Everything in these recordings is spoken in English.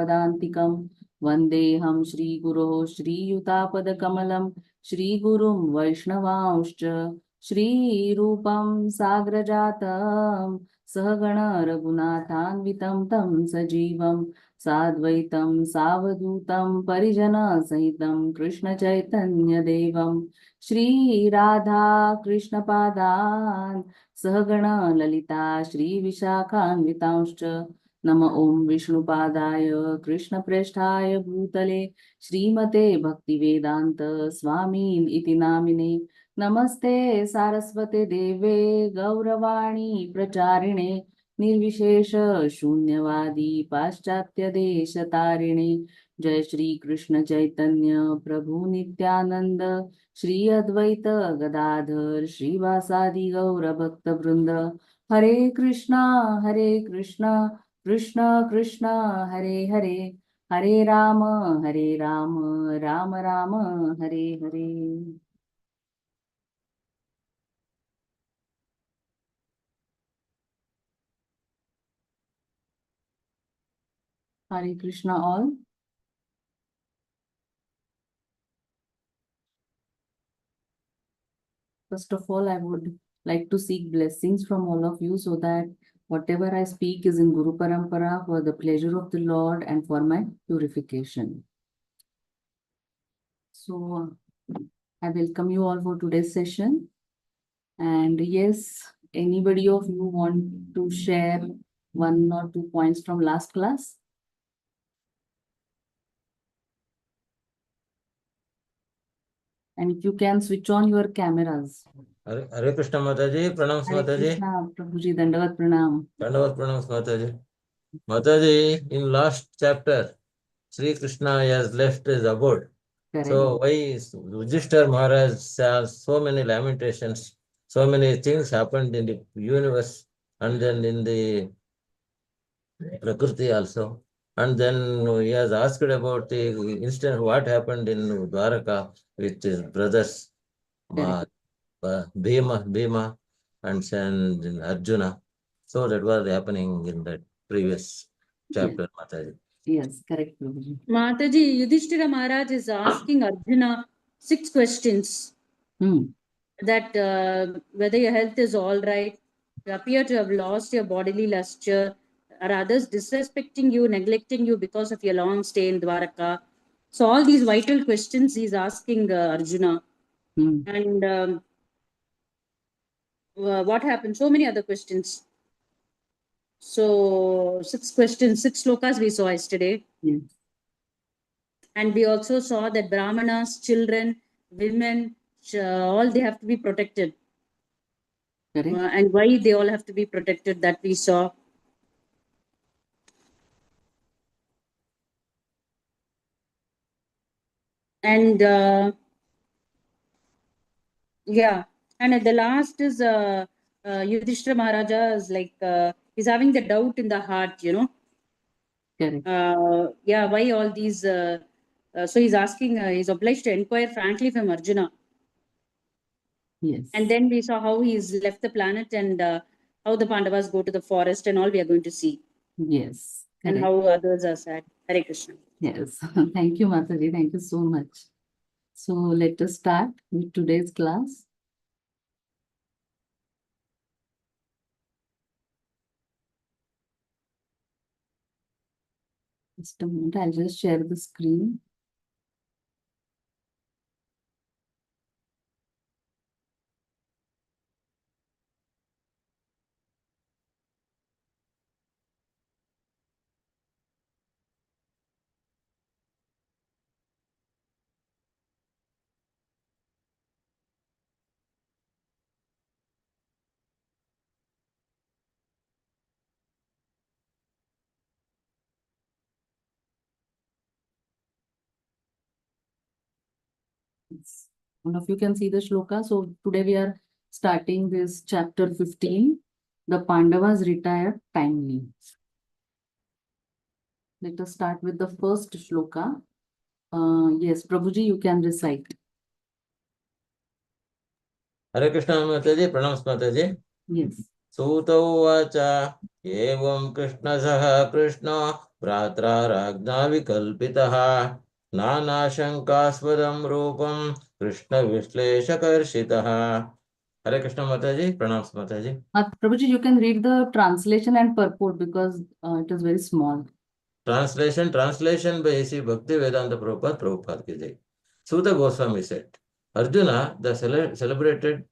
पदान्तिकं वन्देऽहं श्रीगुरोः श्रीयुतापदकमलं श्रीगुरुं वैष्णवांश्च श्रीरूपं साग्रजातं सहगण रघुनाथान्वितं तं सजीवं साद्वैतं सावधूतं परिजनसहितं कृष्णचैतन्यदेवं श्रीराधा कृष्णपादान् सहगण ललिता श्रीविशाखान्वितांश्च नम ओं विष्णुपादाय कृष्णप्रेष्ठाय भूतले श्रीमते भक्तिवेदान्त स्वामीन् इति नामिने नमस्ते सारस्वते देवे गौरवाणी प्रचारिणे निर्विशेष शून्यवादी पाश्चात्य देशतारिणे जय श्री कृष्ण चैतन्य प्रभु नित्यानंद श्री अद्वैत गदाधर श्रीवासादि गौर भक्त वृंद हरे Krishna Krishna Krishna Hare Hare Hare Ram Ram Ram Hare Hare. Hare Krishna all. First of all, I would like to seek blessings from all of you so that whatever I speak is in Guru Parampara for the pleasure of the Lord and for my purification. So, I welcome you all for today's session. And yes, anybody of you want to share 1 or 2 points from last class? And if you can switch on your cameras. Hare Krishna Mataji, Pranam Mataji. Prabhuji, Dandavat Pranam. Dandavat Pranam Mataji. Mataji, in last chapter, Sri Krishna has left his abode. Correct. So why Yudhishthira Maharaj has so many lamentations, so many things happened in the universe and then in the Prakriti also. And then he has asked about the incident, what happened in Dwaraka with his brothers, Bhima and then Arjuna. So that was happening in the previous chapter, yes. Mataji. Yes, correct, Prabhuji. Mataji, Yudhishthira Maharaj is asking Arjuna 6 questions. That whether your health is all right, you appear to have lost your bodily luster, are others disrespecting you, neglecting you because of your long stay in Dwaraka? So all these vital questions he's asking Arjuna. And what happened? So many other questions. So 6 questions, 6 slokas we saw yesterday. Yes. And we also saw that Brahmanas, children, women, all they have to be protected. And why they all have to be protected, that we saw. And yeah, and at the last is Yudhishthira Maharaja is like he's having the doubt in the heart, you know. Correct. Yeah, why all these? So he's asking, he's obliged to inquire frankly from Arjuna. Yes. And then we saw how he's left the planet and how the Pandavas go to the forest and all we are going to see. Yes. Correct. And how others are sad. Hare Krishna. Yes. Thank you, Mataji. Thank you so much. So let us start with today's class. Just a moment, I'll just share the screen. All of you can see the shloka. So today we are starting this chapter 15. The Pandavas retired timely. Let us start with the first shloka. Yes, Prabhuji, you can recite. Hare Krishna Mataji, Pranam Mataji. Yes. Sutau vacha evam Krishna saha Krishna भ्रात्राराज्ञा विकल्पितः नानाशंकास्पदं रूपं Krishna विश्लेषकर्षितः. Hare Krishna Mataji, pranams Mataji. Prabhuji, you can read the translation and purport because it is very small. Translation by A.C. Bhakti Vedanta Prabhupada ki jai. Suta Goswami said, Arjuna, the celebrated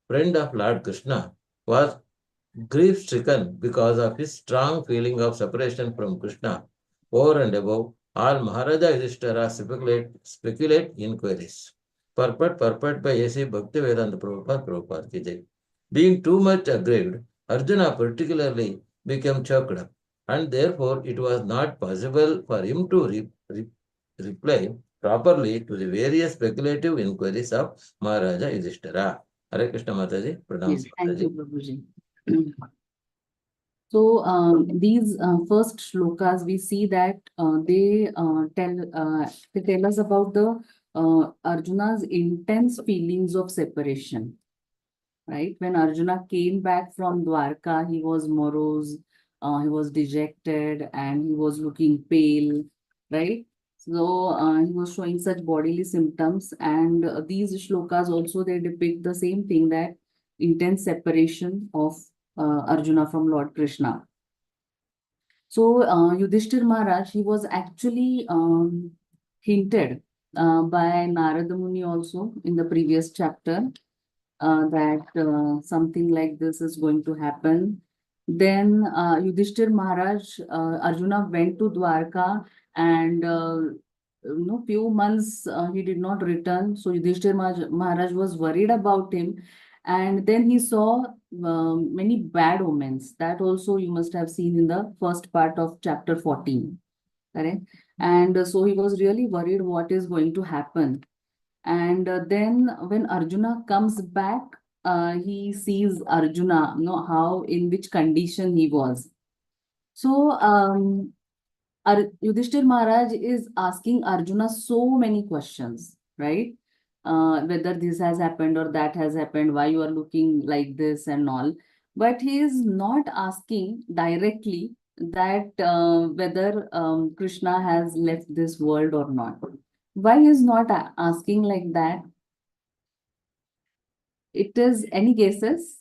friend of Lord Krishna, was grief-stricken because of his strong feeling of separation from Krishna. Over and above, all Maharaja Yudhishthira speculate inquiries. Purport by A.C. Bhakti Vedanta Prabhupada ki jai. Being too much aggrieved, Arjuna particularly became choked up, and therefore it was not possible for him to reply properly to the various speculative inquiries of Maharaja Yudhishthira. Hare Krishna Mataji, pranam. Yes, thank you, Prabhuji. So these first shlokas, we see that they tell us about the Arjuna's intense feelings of separation. Right? When Arjuna came back from Dwarka, he was morose, he was dejected, and he was looking pale, right? So he was showing such bodily symptoms, and these shlokas also they depict the same thing, that intense separation of Arjuna from Lord Krishna. So Yudhishthir Maharaj, he was actually hinted by Narada Muni also in the previous chapter that something like this is going to happen. Then Yudhishthir Maharaj, Arjuna went to Dwarka, and few months he did not return. So Yudhishthir Maharaj was worried about him, and then he saw many bad omens. That also you must have seen in the first part of chapter 14. Correct? And so he was really worried what is going to happen. And then when Arjuna comes back, he sees Arjuna, how, in which condition he was. So Yudhishthir Maharaj is asking Arjuna so many questions, right? Whether this has happened or that has happened, why you are looking like this and all. But he is not asking directly that whether Krishna has left this world or not. Why he is not asking like that? It is any guesses?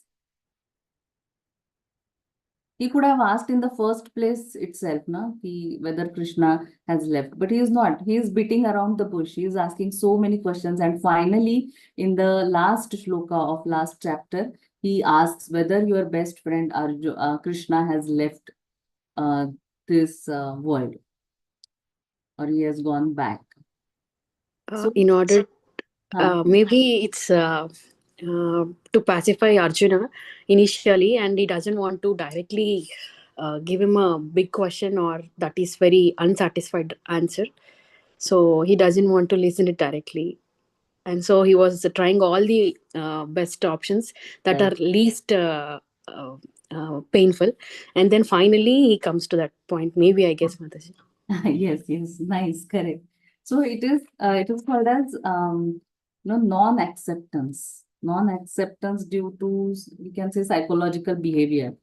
He could have asked in the first place itself, whether Krishna has left, but he is not. He is beating around the bush. He is asking so many questions, and finally, in the last shloka of last chapter, he asks whether your best friend Krishna has left this world, or he has gone back. So, In order, maybe it's to pacify Arjuna initially, and he doesn't want to directly give him a big question or that is very unsatisfied answer. So he doesn't want to listen it directly. And so he was trying all the best options that right. are least painful. And then finally he comes to that point. Maybe, I guess, Mataji. Yes, nice, correct. So it is called as non-acceptance. Non-acceptance due to, we can say, psychological behavior.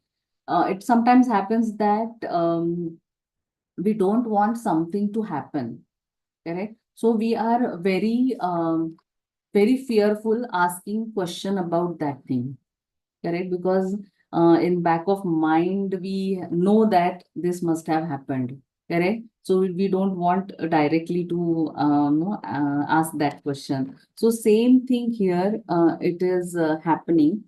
It sometimes happens that we don't want something to happen, correct? So we are very fearful asking question about that thing, correct? Because in back of mind we know that this must have happened, correct? So we don't want directly to ask that question. So same thing here, it is happening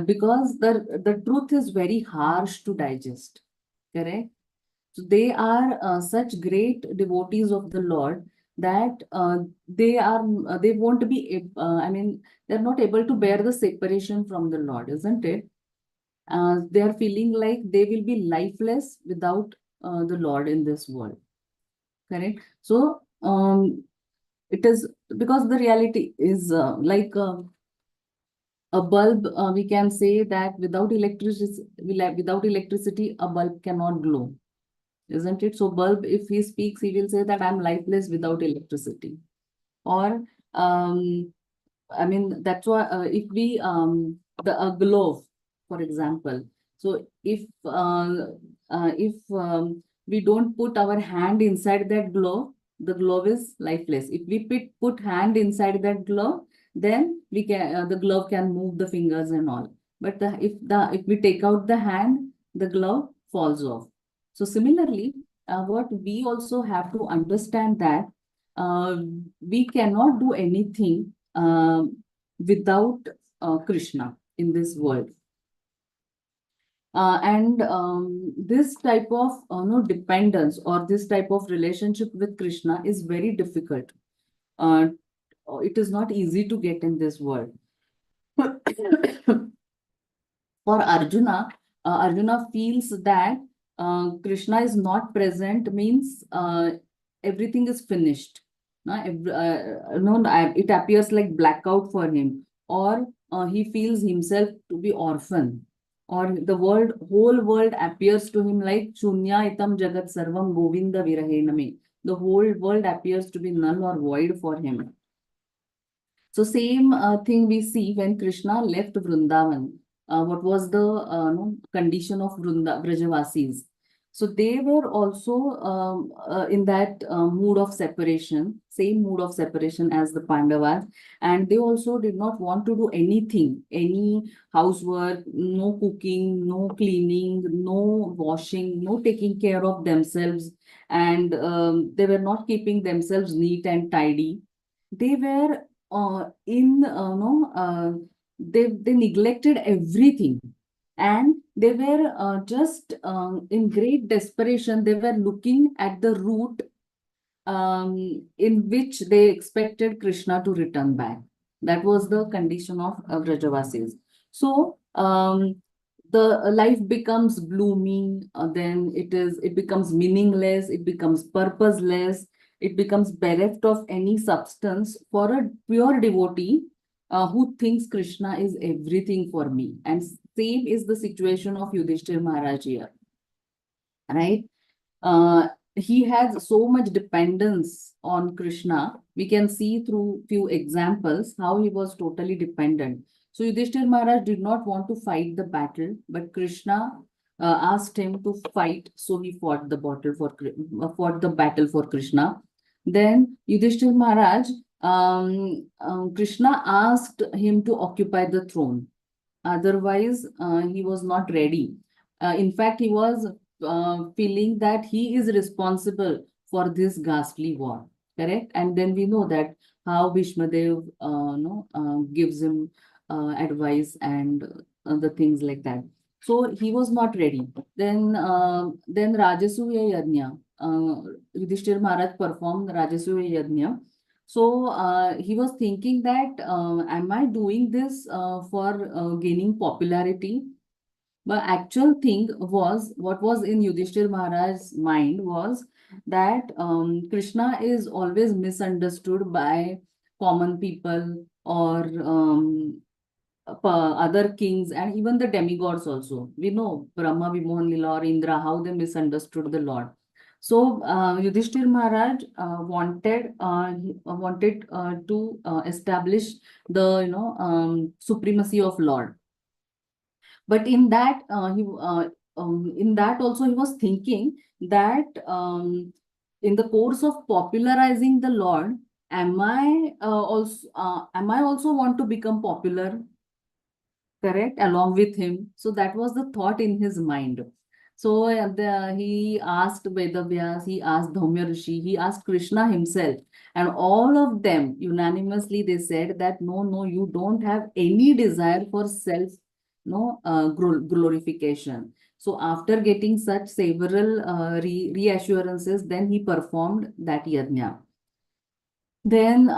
because the truth is very harsh to digest, correct? So they are such great devotees of the Lord that they won't be they're not able to bear the separation from the Lord, isn't it? They are feeling like they will be lifeless without the Lord in this world. Correct? So it is because the reality is like a bulb. We can say that without electricity, a bulb cannot glow, isn't it? So bulb, if he speaks, he will say that I'm lifeless without electricity. Or that's why if we a glove, for example. So if we don't put our hand inside that glove, the glove is lifeless. If we put hand inside that glove, then we can the glove can move the fingers and all. But if we take out the hand, the glove falls off. So similarly, what we also have to understand that we cannot do anything without Krishna in this world. And this type of dependence or this type of relationship with Krishna is very difficult. It is not easy to get in this world. For Arjuna, Arjuna feels that Krishna is not present means everything is finished. It appears like blackout for him, or he feels himself to be orphan, or the whole world appears to him like Shunya itam jagat sarvam govinda virahename. The whole world appears to be null or void for him. So same thing we see when Krishna left Vrindavan. What was the condition of Brajavasis? So they were also in that mood of separation, same mood of separation as the Pandavas, and they also did not want to do anything, any housework, no cooking, no cleaning, no washing, no taking care of themselves, and they were not keeping themselves neat and tidy. They were they neglected everything, and they were just in great desperation. They were looking at the route in which they expected Krishna to return back. That was the condition of Vrajavasis. So the life becomes gloomy, then it becomes meaningless, it becomes purposeless, it becomes bereft of any substance for a pure devotee who thinks Krishna is everything for me. And same is the situation of Yudhishthir Maharaj here, right? He has so much dependence on Krishna. We can see through few examples how he was totally dependent. So Yudhishthir Maharaj did not want to fight the battle, but Krishna asked him to fight. So he fought the battle for Krishna. Then Yudhishthir Maharaj, Krishna asked him to occupy the throne. Otherwise, he was not ready. In fact, he was feeling that he is responsible for this ghastly war, correct? And then we know that how Bhishmadev gives him advice and the things like that. So he was not ready. Then Rajasuya Yajna, Yudhishthir Maharaj performed Rajasuya Yajna. So he was thinking that, am I doing this for gaining popularity? But actual thing was, what was in Yudhishthir Maharaj's mind was that Krishna is always misunderstood by common people or other kings and even the demigods also. We know Brahma, Vimohan Lila or Indra, how they misunderstood the Lord. So Yudhishthir Maharaj wanted to establish the supremacy of Lord. But in that also he was thinking that in the course of popularizing the Lord, am I also want to become popular, correct, along with him? So that was the thought in his mind. So he asked Vedavyas, he asked Dhaumya Rishi, he asked Krishna himself, and all of them unanimously they said that no, you don't have any desire for self glorification. So after getting such several reassurances, then he performed that yajna. Then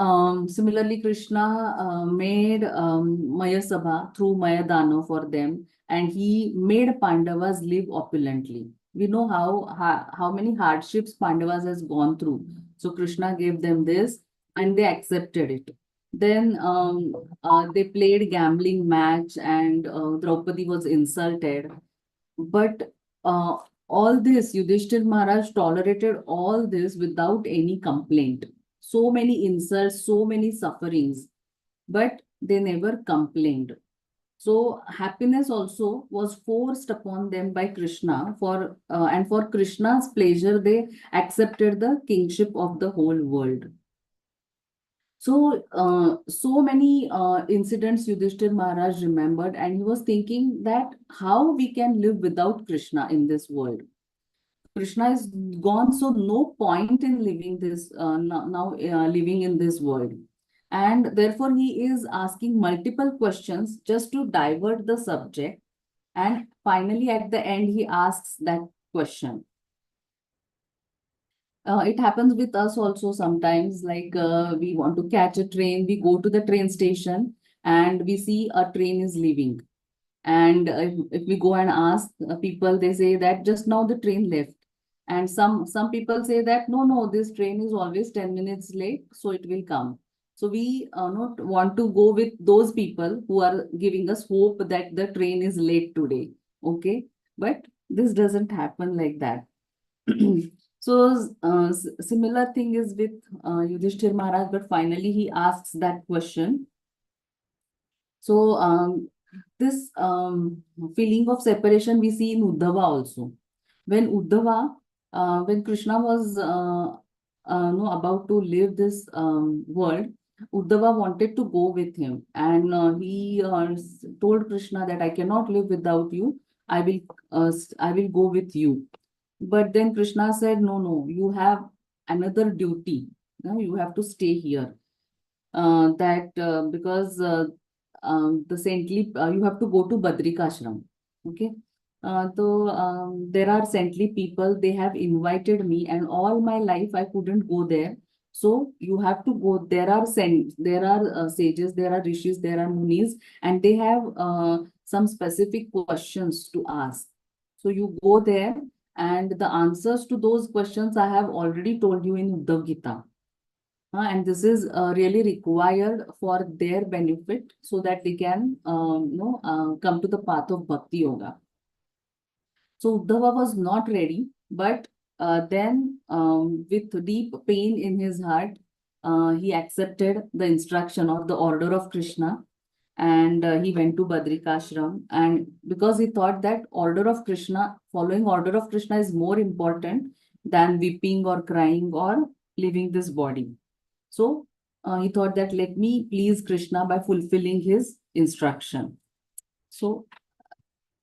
similarly, Krishna made Maya Sabha through Maya Dana for them, and he made Pandavas live opulently. We know how many hardships Pandavas has gone through. So Krishna gave them this, and they accepted it. Then they played gambling match, and Draupadi was insulted. But all this, Yudhishthir Maharaj tolerated all this without any complaint. So many insults, so many sufferings, but they never complained. So happiness also was forced upon them by Krishna and for Krishna's pleasure, they accepted the kingship of the whole world. So, so many incidents Yudhishthir Maharaj remembered, and he was thinking that how we can live without Krishna in this world. Krishna is gone, so no point in living this living in this world. And therefore, he is asking multiple questions just to divert the subject. And finally, at the end, he asks that question. It happens with us also sometimes, like we want to catch a train, we go to the train station and we see a train is leaving. And if we go and ask people, they say that just now the train left. And some people say that no, this train is always 10 minutes late, so it will come. So we not want to go with those people who are giving us hope that the train is late today. Okay, but this doesn't happen like that. So similar thing is with Yudhishthir Maharaj, but finally he asks that question. So this feeling of separation we see in Uddhava also. When Uddhava, when Krishna was about to leave this world, Uddhava wanted to go with him, and he told Krishna that I cannot live without you. I will go with you. But then Krishna said, no, you have another duty. No, you have to stay here. Because the saintly, you have to go to Badrikashram. Okay. So there are saintly people, they have invited me, and all my life I couldn't go there. So you have to go. There are sages, there are rishis, there are munis, and they have some specific questions to ask. So you go there, and the answers to those questions I have already told you in Uddhav Gita. And this is really required for their benefit so that they can come to the path of Bhakti Yoga. So Uddhava was not ready, but then with deep pain in his heart, he accepted the instruction or the order of Krishna, and he went to Badrikashram. And because he thought that following order of Krishna is more important than weeping or crying or leaving this body. So he thought that let me please Krishna by fulfilling his instruction. So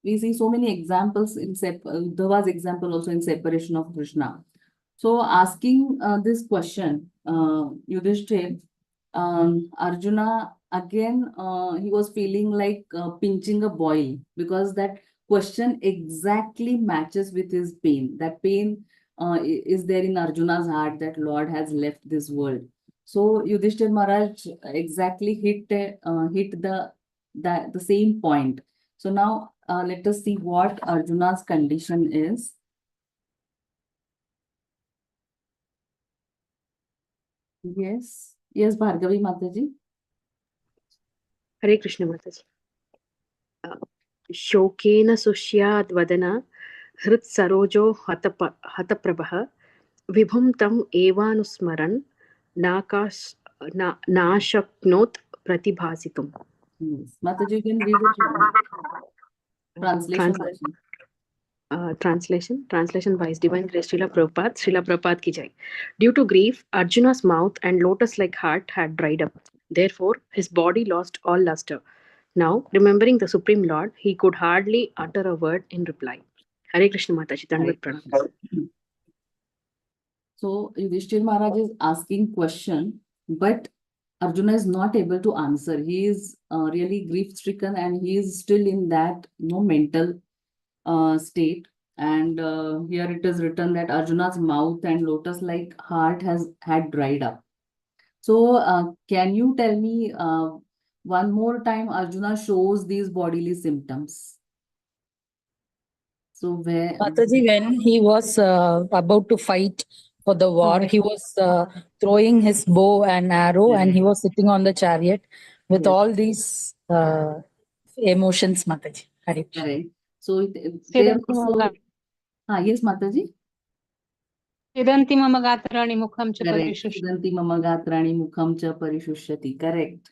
we see so many examples in Uddhava's example also in separation of Krishna. So asking this question, Yudhishthir, Arjuna again, he was feeling like pinching a boil, because that question exactly matches with his pain. That pain is there in Arjuna's heart that Lord has left this world. So Yudhishthir Maharaj exactly hit the same point. So now let us see what Arjuna's condition is. Yes, Bhargavi Mataji. Hare Krishna Mataji. Shokena sushya dvadana hrit sarojo hataprabha vibhum tam evanusmaran nashaknot pratibhasitum. Yes. Mataji, you can read it. Translation wise, Divine Grace Srila Prabhupada ki jai. Due to grief, Arjuna's mouth and lotus-like heart had dried up. Therefore, his body lost all luster. Now, remembering the Supreme Lord, he could hardly utter a word in reply. Hare Krishna Mataji, Dandavat Pranam. So Yudhishthir Maharaj is asking question, but Arjuna is not able to answer. He is really grief-stricken, and he is still in that mental state. And here it is written that Arjuna's mouth and lotus-like heart had dried up. So can you tell me one more time Arjuna shows these bodily symptoms? So where Mataji, when he was about to fight for the war, he was throwing his bow and arrow, and he was sitting on the chariot with all these emotions, Mataji. Hare Krishna. Correct. So there also, yes, Mataji. Sidanti mama gatrani mukham cha Correct. parishushti. Sidanti mama gatrani mukham cha parishushati. Correct.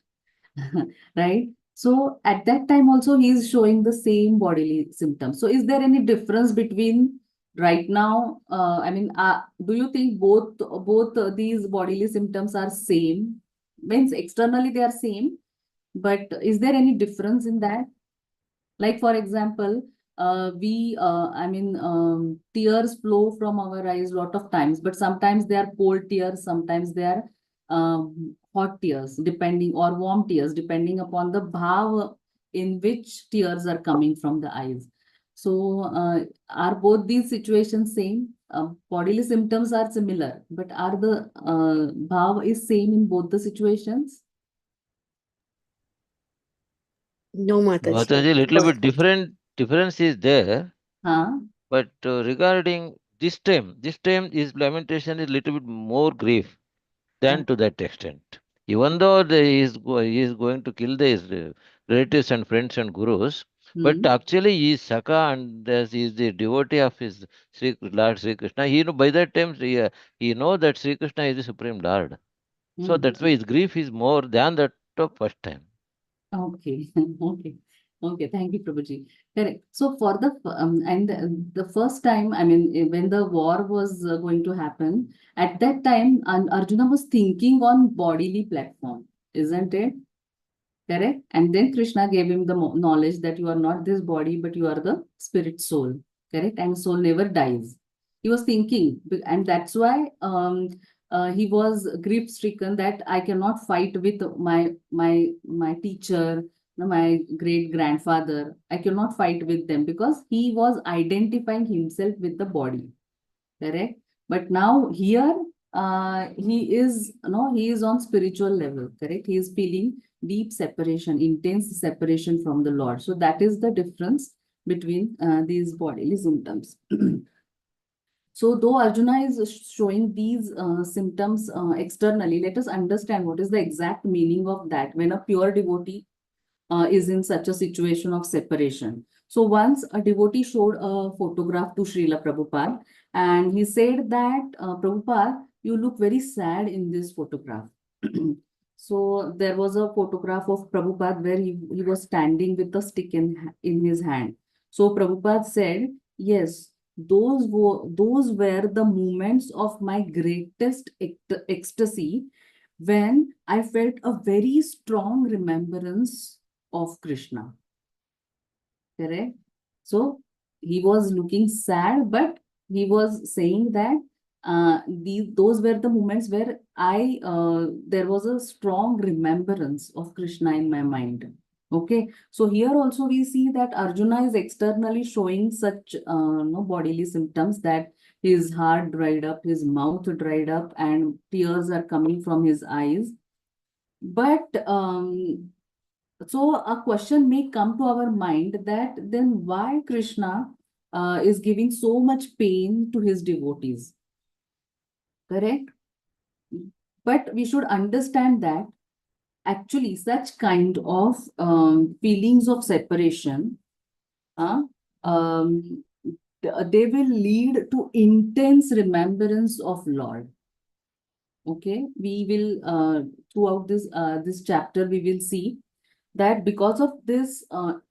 Right. So at that time also he is showing the same bodily symptoms. So is there any difference between right now? Do you think both these bodily symptoms are same? Means externally they are same, but is there any difference in that? Like for example, tears flow from our eyes lot of times, but sometimes they are cold tears, sometimes they are hot tears, depending, or warm tears, depending upon the bhav in which tears are coming from the eyes. So, are both these situations same? Bodily symptoms are similar, but are the bhav is same in both the situations? No, Mataji. Mataji, little bit difference is there, Huh? but regarding this time his lamentation is little bit more grief than to that extent. Even though he is going to kill his relatives and friends and gurus, but Hmm. actually he is Saka and he is the devotee of his Lord Sri Krishna. He know by that time he know that Sri Krishna is the supreme Lord. So Hmm. that's why his grief is more than that of first time. Okay, okay, okay. Thank you, Prabhuji. Correct. So for the first time, when the war was going to happen, at that time, Arjuna was thinking on bodily platform, isn't it? Correct. And then Krishna gave him the knowledge that you are not this body, but you are the spirit soul. Correct. And soul never dies. He was thinking, and that's why he was grief stricken that I cannot fight with my teacher, my great grandfather. I cannot fight with them because he was identifying himself with the body. Correct. But now here he is on spiritual level. Correct. He is feeling deep separation, intense separation from the Lord. So that is the difference between these bodily symptoms. So though Arjuna is showing these symptoms externally, let us understand what is the exact meaning of that when a pure devotee is in such a situation of separation. So once a devotee showed a photograph to Srila Prabhupada, and he said that, Prabhupada, you look very sad in this photograph. So there was a photograph of Prabhupada where he was standing with a stick in his hand. So Prabhupada said, yes, those were the moments of my greatest ecstasy when I felt a very strong remembrance of Krishna. Correct? So he was looking sad, but he was saying that those were the moments where there was a strong remembrance of Krishna in my mind. Okay, so here also we see that Arjuna is externally showing such no bodily symptoms that his heart dried up, his mouth dried up, and tears are coming from his eyes. But so a question may come to our mind that then why Krishna is giving so much pain to his devotees? Correct? But we should understand that actually such kind of feelings of separation, uh, um, they will lead to intense remembrance of Lord. Okay, we will throughout this chapter we will see that because of this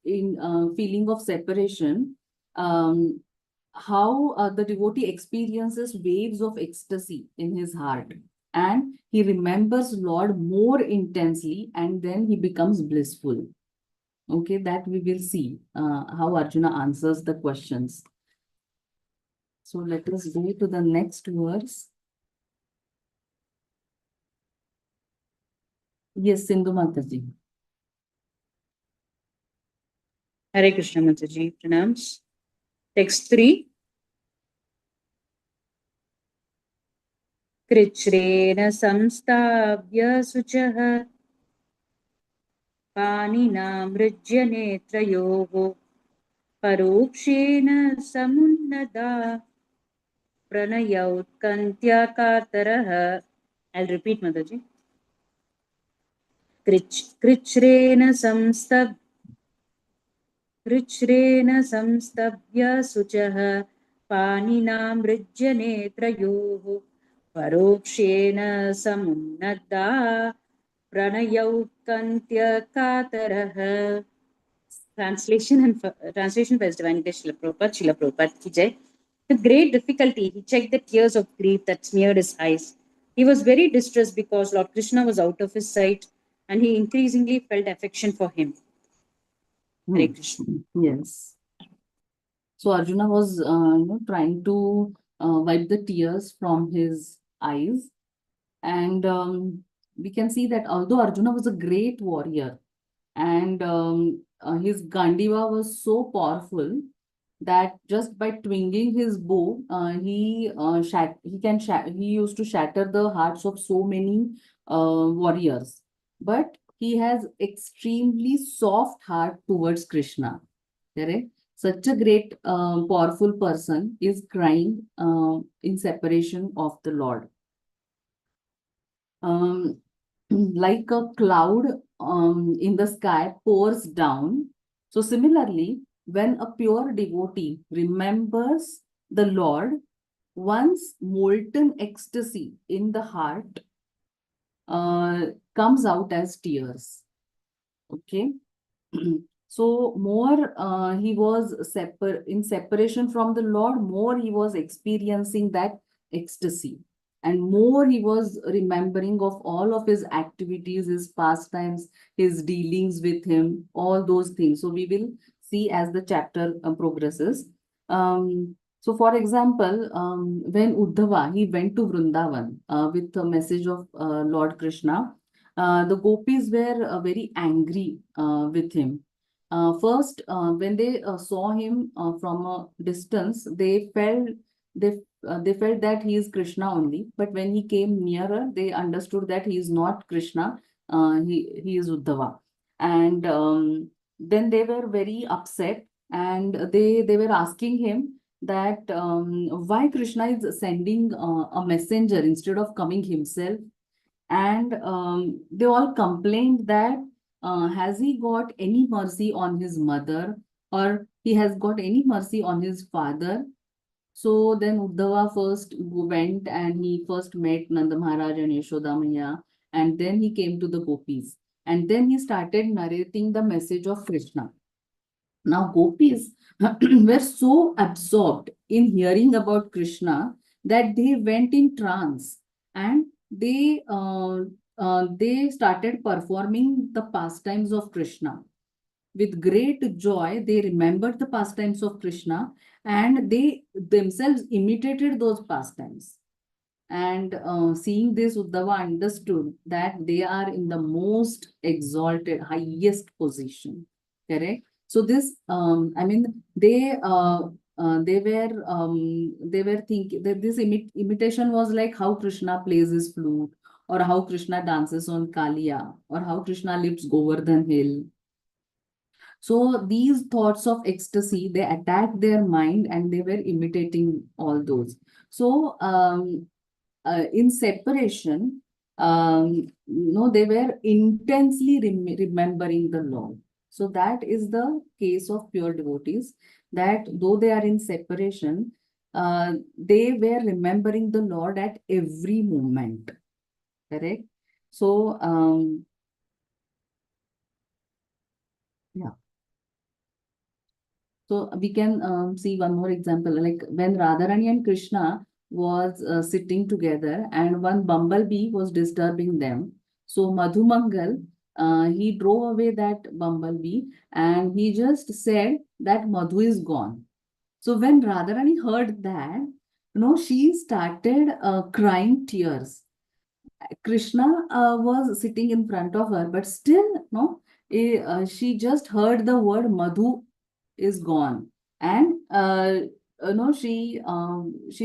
in feeling of separation, how the devotee experiences waves of ecstasy in his heart, and he remembers Lord more intensely, and then he becomes blissful. Okay, that we will see how Arjuna answers the questions. So let us go to the next verse. Yes, Sindhu Mataji. Hare Krishna Mataji, pranams. Text 3. कृच्छ्रेण संस्थाप्य शुचः पाणिना मृज्य नेत्रयोः परोक्षेण समुन्नता प्रणयोत्कन्त्याकातरः. I'll repeat, Mataji. कृच्छ्रेण संस्तभ्य शुचः पाणिना मृज्य नेत्रयोः परोक्षेण समुन्नता pranayau kantya katarah. Translation by His Divine Grace Srila Prabhupada ki jai. With great difficulty, he checked the tears of grief that smeared his eyes. He was very distressed because Lord Krishna was out of his sight, and he increasingly felt affection for him. Hare Krishna. Yes. So Arjuna was, trying to wipe the tears from his eyes, and we can see that although Arjuna was a great warrior, and his Gandiva was so powerful that just by twinging his bow, he used to shatter the hearts of so many warriors. But he has extremely soft heart towards Krishna. Correct? Such a great, powerful person is crying in separation of the Lord. Like a cloud in the sky pours down. So similarly, when a pure devotee remembers the Lord, one's molten ecstasy in the heart comes out as tears. Okay. So more he was in separation from the Lord, more he was experiencing that ecstasy, and more he was remembering of all of his activities, his pastimes, his dealings with him, all those things. So we will see as the chapter progresses. So for example, when Uddhava, he went to Vrindavan with the message of Lord Krishna, the gopis were very angry with him. First, when they saw him from a distance, they felt that he is Krishna only. But when he came nearer, they understood that he is not Krishna. He is Uddhava, and then they were very upset, and they were asking him that why Krishna is sending a messenger instead of coming himself. And they all complained that has he got any mercy on his mother, or he has got any mercy on his father? So then Uddhava first went and he first met Nanda Maharaj and Yashoda Maya, and then he came to the gopis, and then he started narrating the message of Krishna. Now gopis were so absorbed in hearing about Krishna that they went in trance, and they started performing the pastimes of Krishna. With great joy, they remembered the pastimes of Krishna, and they themselves imitated those pastimes. And seeing this, Uddhava understood that they are in the most exalted, highest position. Correct? So this, I mean, they were thinking that this imitation was like how Krishna plays his flute, or how Krishna dances on Kaliya, or how Krishna lifts Govardhan hill. So these thoughts of ecstasy, they attacked their mind, and they were imitating all those. So in separation, they were intensely remembering the Lord. So that is the case of pure devotees, that though they are in separation, they were remembering the Lord at every moment. Correct? So, yeah. So we can see one more example, like when Radharani and Krishna was sitting together, and one bumblebee was disturbing them. So Madhumangal, he drove away that bumblebee, and he just said that Madhu is gone. So when Radharani heard that, she started crying tears. Krishna was sitting in front of her, but still, she just heard the word Madhu is gone, and she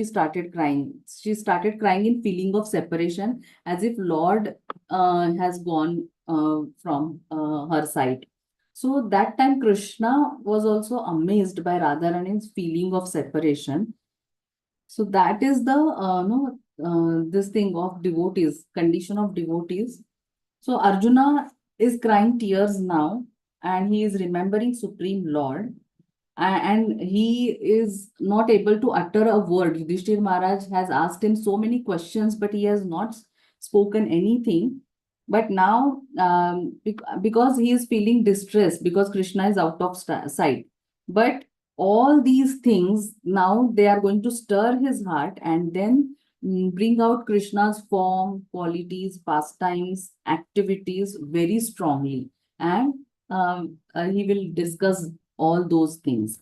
started crying. She started crying in feeling of separation, as if Lord has gone from her side. So that time Krishna was also amazed by Radharani's feeling of separation. So that is the this thing of devotees, condition of devotees. So Arjuna is crying tears now, and he is remembering Supreme Lord, and he is not able to utter a word. Yudhishthir Maharaj has asked him so many questions, but he has not spoken anything. But now, because he is feeling distressed, because Krishna is out of sight. But all these things, now they are going to stir his heart and then bring out Krishna's form, qualities, pastimes, activities very strongly. And he will discuss all those things.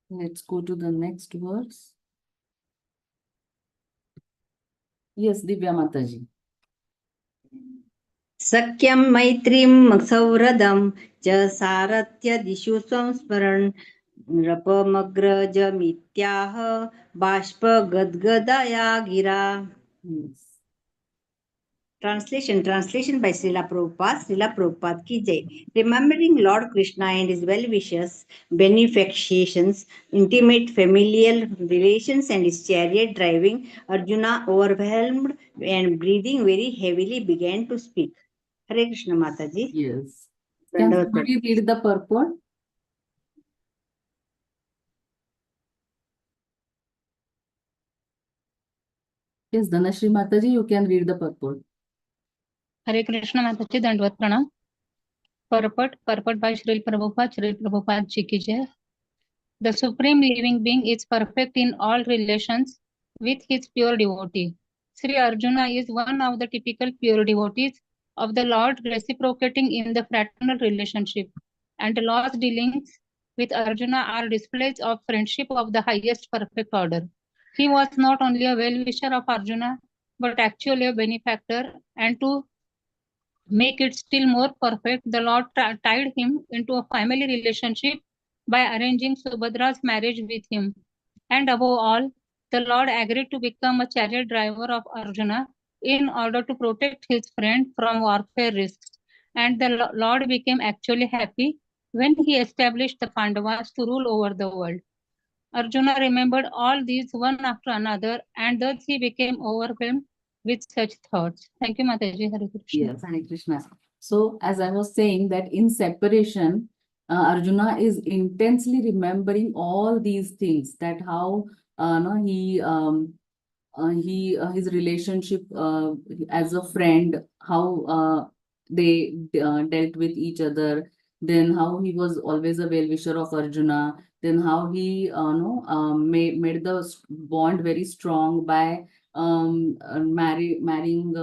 Let's go to the next verse. Yes, Divya Mataji. सख्यं मैत्रीं सौहृदं च सारथ्य दिशु संस्मरन् नृपमग्रजमित्याह बाष्पगद्गदया गिरा. Yes. Translation by Srila Prabhupada ki jai. Remembering Lord Krishna and his well-wishers, benefactions, intimate familial relations and his chariot driving, Arjuna, overwhelmed and breathing very heavily, began to speak. Hare Krishna Mataji. Yes. Can somebody read the purport? Yes, Dhanashri Mataji, you can read the purport. Hare Krishna Mataji, Dandvat Pranam. Purport by Srila Prabhupada Ji ki jai. The Supreme Living Being is perfect in all relations with his pure devotee. Sri Arjuna is one of the typical pure devotees of the Lord, reciprocating in the fraternal relationship. And Lord's dealings with Arjuna are displays of friendship of the highest perfect order. He was not only a well-wisher of Arjuna, but actually a benefactor, and to make it still more perfect, the Lord tied him into a family relationship by arranging Subhadra's marriage with him. And above all, the Lord agreed to become a chariot driver of Arjuna in order to protect his friend from warfare risks. And the Lord became actually happy when he established the Pandavas to rule over the world. Arjuna remembered all these one after another, and thus he became overwhelmed with such thoughts. Thank you, Mataji. Hare Krishna. Yes, Hare Krishna. So, as I was saying, that in separation, Arjuna is intensely remembering all these things, that how no, his relationship as a friend, how they dealt with each other, then how he was always a well-wisher of Arjuna, then how he made the bond very strong by marrying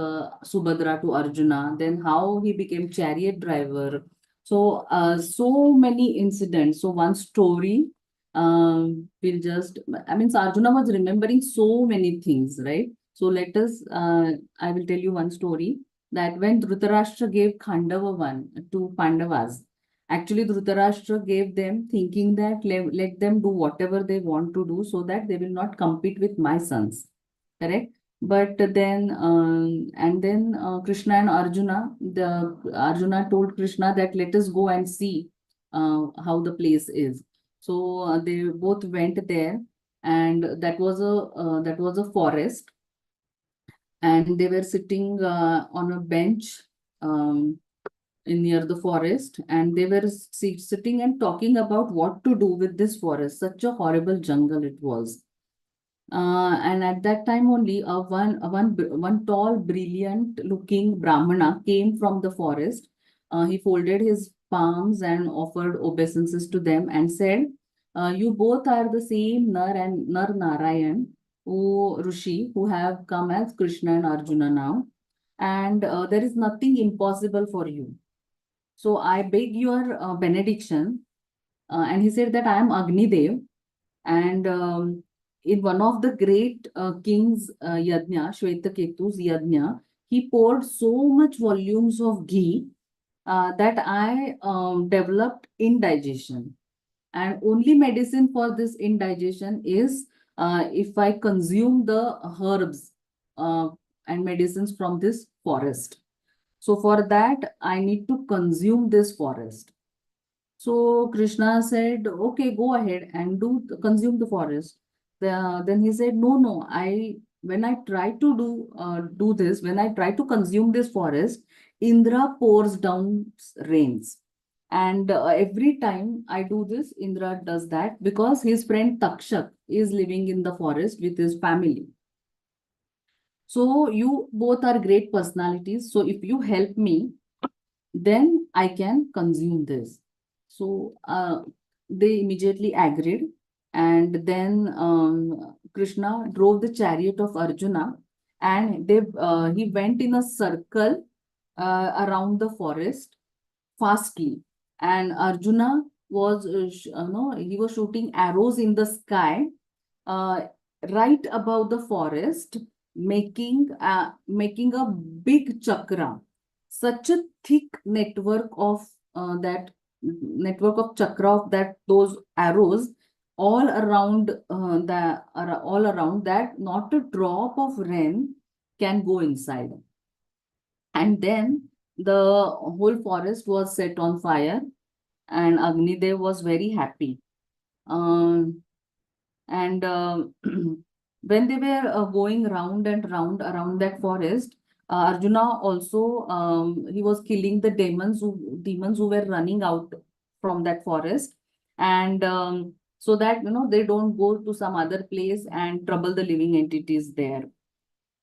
Subhadra to Arjuna, then how he became chariot driver. So so many incidents. So one story we'll just, I mean, Arjuna was remembering so many things, right? So let us, I will tell you one story, that when Dhritarashtra gave Khandava to Pandavas, actually Dhritarashtra gave them thinking that let them do whatever they want to do so that they will not compete with my sons, correct? But then, Krishna and Arjuna, Arjuna told Krishna that let us go and see how the place is. So they both went there, and that was a forest, and they were sitting on a bench near the forest, and they were sitting and talking about what to do with this forest. Such a horrible jungle it was. And at that time only, one tall, brilliant-looking Brahmana came from the forest. He folded his palms and offered obeisances to them and said, "You both are the same Nar Narayan, who Rishi, who have come as Krishna and Arjuna now, and there is nothing impossible for you. So I beg your benediction." And he said that I am Agni Dev, and in one of the great king's yajna, Shvetaketu's yajna, he poured so much volumes of ghee that I developed indigestion. And only medicine for this indigestion is if I consume the herbs and medicines from this forest. So for that, I need to consume this forest. So Krishna said, "Okay, go ahead and consume the forest." Then he said, "No. When I try to do this, when I try to consume this forest, Indra pours down rains, and every time I do this, Indra does that because his friend Takshak is living in the forest with his family." So you both are great personalities. So if you help me, then I can consume this. So they immediately agreed. And then Krishna drove the chariot of Arjuna, and he went in a circle around the forest fastly. And Arjuna was, he was shooting arrows in the sky uh, right above the forest, making a big chakra. Such a thick network of chakra of that those arrows all around all around that not a drop of rain can go inside. And then the whole forest was set on fire, and Agnidev was very happy. And when they were going round and round around that forest, Arjuna also he was killing the demons who were running out from that forest, and so that they don't go to some other place and trouble the living entities there.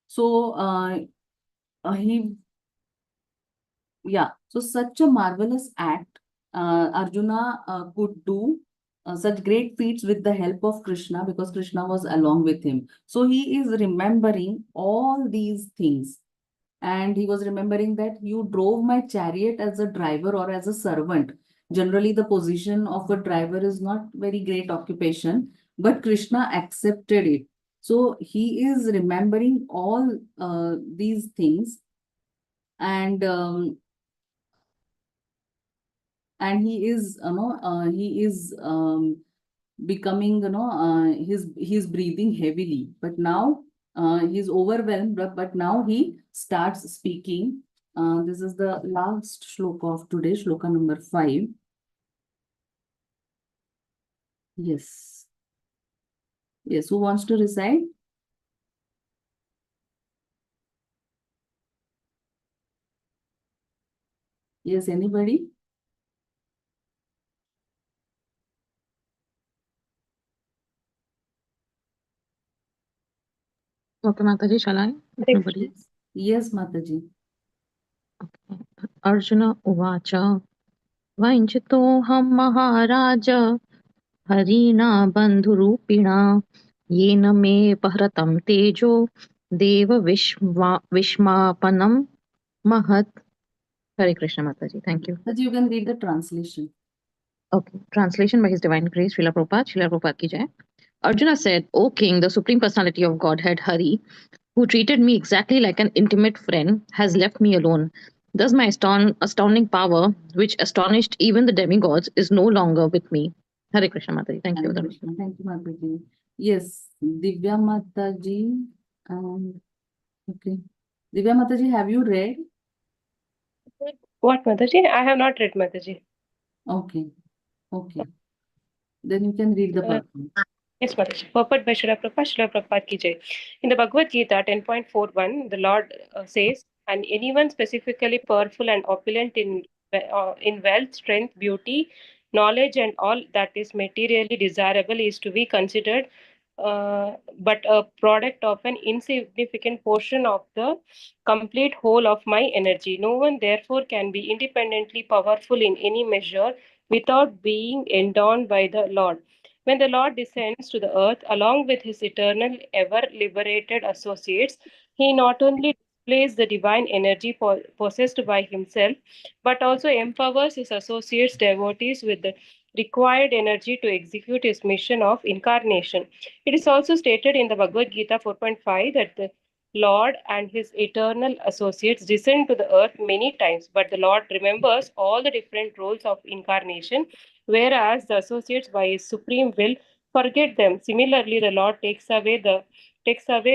So he yeah, so such a marvelous act Arjuna could do such great feats with the help of Krishna, because Krishna was along with him. So he is remembering all these things. And he was remembering that you drove my chariot as a driver or as a servant. Generally, the position of a driver is not very great occupation, but Krishna accepted it. So he is remembering all these things, and he is becoming he's breathing heavily, but now he's overwhelmed, but now he starts speaking. This is the last shloka of today, shloka number 5. Yes, who wants to recite? Yes, anybody? Okay, Mataji, shall I? If nobody. Yes, Mataji. Arjuna Uvacha Vanchitoham Maharaj Harina Bandhurupina Yena me Pahratam Tejo Deva Vishmapanam Mahat. Hare Krishna, Mataji. Thank you. Mataji, you can read the translation. Okay. Translation by His Divine Grace, Srila Prabhupada ki jai. Arjuna said, O King, the Supreme Personality of Godhead, Hari, who treated me exactly like an intimate friend, has left me alone. Thus my astounding power, which astonished even the demigods, is no longer with me. Hare Krishna, Mataji. Thank you. Hare Krishna. Thank you, Mataji. Yes, Divya Mataji. Okay. Divya Mataji, have you read? What, Mataji? I have not read, Mataji. Okay. Then you can read the purport. Yes, Mataji. Purport by Srila Prabhupada ki jai. In the Bhagavad Gita 10.41, the Lord says, and anyone specifically powerful and opulent in wealth, strength, beauty, knowledge, and all that is materially desirable is to be considered but a product of an insignificant portion of the complete whole of my energy. No one, therefore, can be independently powerful in any measure without being endowed by the Lord. When the Lord descends to the earth along with his eternal, ever liberated associates, he not only displays the divine energy possessed by himself, but also empowers his associates, devotees, with the required energy to execute his mission of incarnation. It is also stated in the Bhagavad Gita 4.5 that the Lord and his eternal associates descend to the earth many times, but the Lord remembers all the different roles of incarnation, whereas the associates by his supreme will forget them. Similarly, the Lord takes away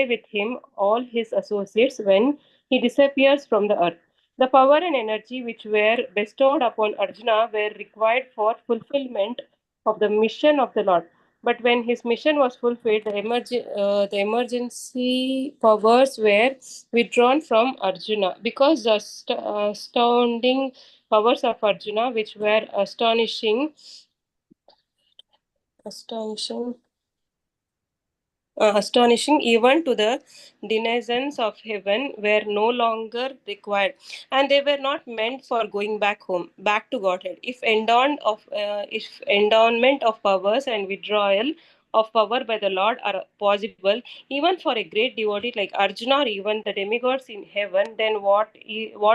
with him all his associates when he disappears from the earth. The power and energy which were bestowed upon Arjuna were required for fulfillment of the mission of the Lord. But when his mission was fulfilled, the emergency powers were withdrawn from Arjuna, because the astounding powers of Arjuna, which were astonishing, astonishing, even to the denizens of heaven were no longer required, and they were not meant for going back home, back to Godhead. If endowment of powers and withdrawal of power by the Lord are possible, even for a great devotee like Arjuna or even the demigods in heaven, then what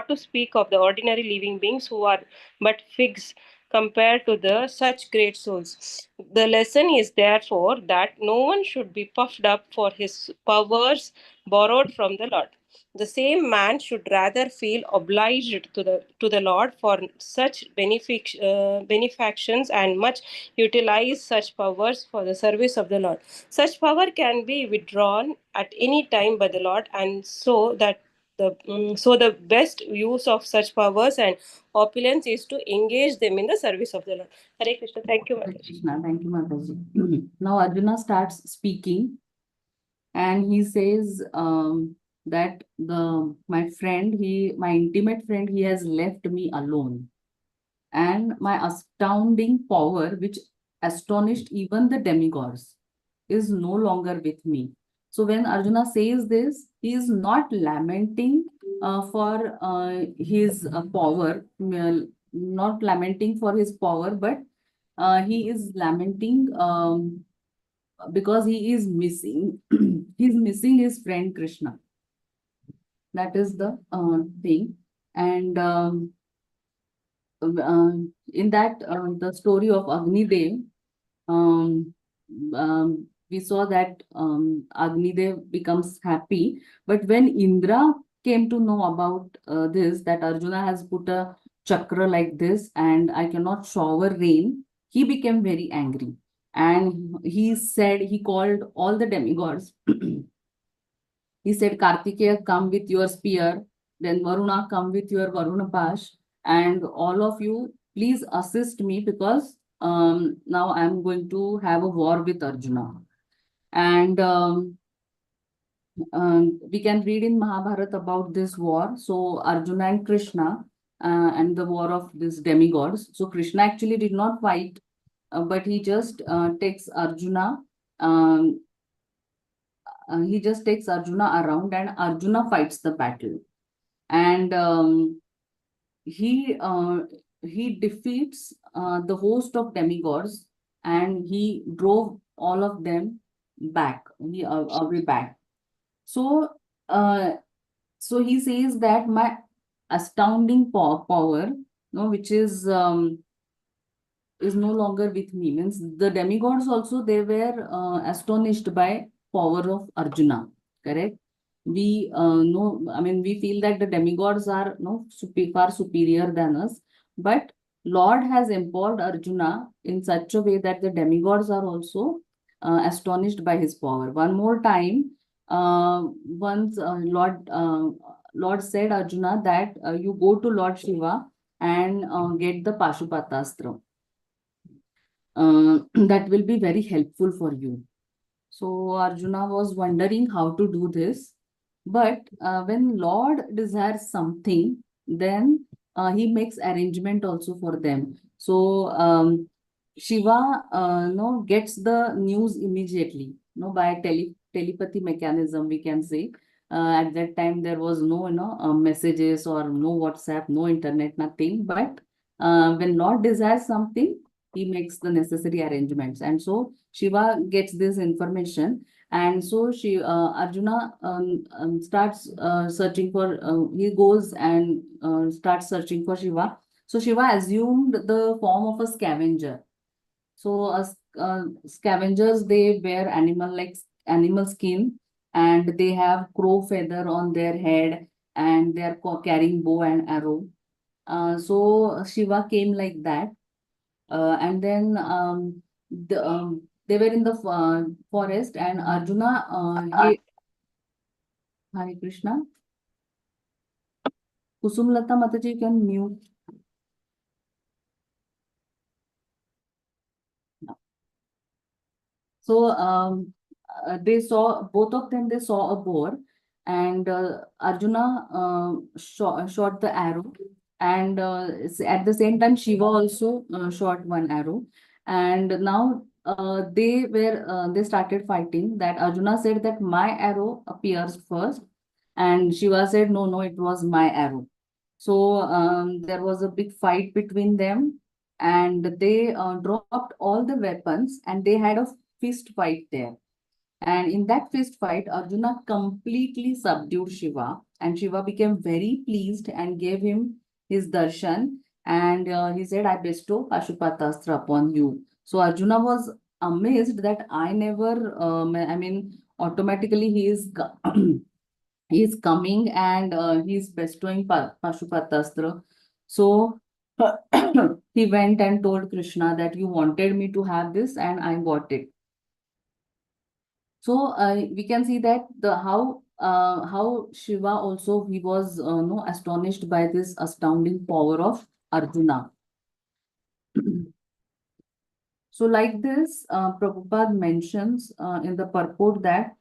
to speak of the ordinary living beings who are but figs compared to the such great souls. The lesson is therefore that no one should be puffed up for his powers borrowed from the Lord. The same man should rather feel obliged to the Lord for such benefactions and much utilize such powers for the service of the Lord. Such power can be withdrawn at any time by the Lord, and so the best use of such powers and opulence is to engage them in the service of the Lord. Hare Krishna. Thank you, Hare Mataji. Krishna. Thank you, Mataji. Now Arjuna starts speaking, and he says that my intimate friend, he has left me alone, and my astounding power, which astonished even the demigods, is no longer with me. So when Arjuna says this, he is not lamenting for his power, not lamenting for his power, but he is lamenting because he is missing, he's missing his friend Krishna. That is the thing. And in that, the story of Agni Dev, we saw that Agni Dev becomes happy. But when Indra came to know about this, that Arjuna has put a chakra like this and I cannot shower rain, he became very angry. And he called all the demigods. He said, Kartikeya, come with your spear. Then Varuna, come with your Varuna Pash. And all of you, please assist me, because now I'm going to have a war with Arjuna. And we can read in Mahabharata about this war. So Arjuna and Krishna and the war of these demigods. So Krishna actually did not fight, but he just takes Arjuna. He just takes Arjuna around, and Arjuna fights the battle. And he defeats the host of demigods, and he drove all of them back. Away back. So he says that my astounding power, which is no longer with me. Means the demigods also, they were astonished by power of Arjuna. Correct? We know, I mean, we feel that the demigods are far superior than us, but Lord has empowered Arjuna in such a way that the demigods are also astonished by his power. One more time, once Lord said Arjuna that you go to Lord Shiva and get the Pashupatastra. That will be very helpful for you. So Arjuna was wondering how to do this. But when Lord desires something, then he makes arrangement also for them. So Shiva gets the news immediately, by telepathy mechanism, we can say. At that time, there was no messages or no WhatsApp, no internet, nothing. But when Lord desires something, he makes the necessary arrangements. And so Shiva gets this information. And so Arjuna starts searching for, he goes and starts searching for Shiva. So Shiva assumed the form of a scavenger. So scavengers, they wear animal skin, and they have crow feather on their head, and they are carrying bow and arrow. So Shiva came like that. And then they were in the forest, and Arjuna, Hare Krishna. Kusumlata Mataji, you can mute. So they saw, both of them, they saw a boar, and Arjuna shot the arrow, and at the same time Shiva also shot one arrow. And now they started fighting. That Arjuna said that my arrow appears first, and Shiva said no, no, it was my arrow. So there was a big fight between them, and they dropped all the weapons, and they had a fist fight there. And in that fist fight, Arjuna completely subdued Shiva, and Shiva became very pleased and gave him his darshan. And he said, I bestow Pashupatastra upon you. So Arjuna was amazed that I never, automatically he is he is coming, and he is bestowing Pashupatastra. So he went and told Krishna that you wanted me to have this, and I got it. So we can see that how Shiva also, he was no astonished by this astounding power of Arjuna. So like this, Prabhupada mentions in the purport that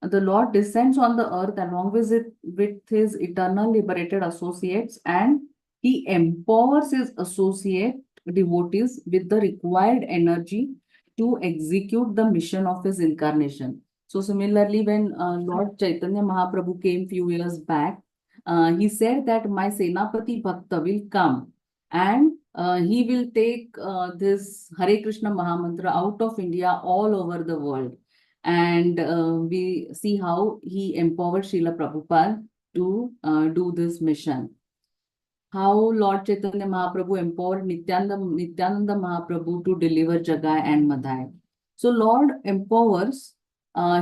the Lord descends on the earth along with his eternal liberated associates, and he empowers his associate devotees with the required energy to execute the mission of his incarnation. So similarly, when Lord Chaitanya Mahaprabhu came few years back, he said that my Senapati Bhakta will come, and he will take this Hare Krishna Mahamantra out of India all over the world. And we see how he empowered Srila Prabhupada to do this mission. How Lord Chaitanya Mahaprabhu empowered Nityananda Mahaprabhu to deliver Jagai and Madhai. So Lord empowers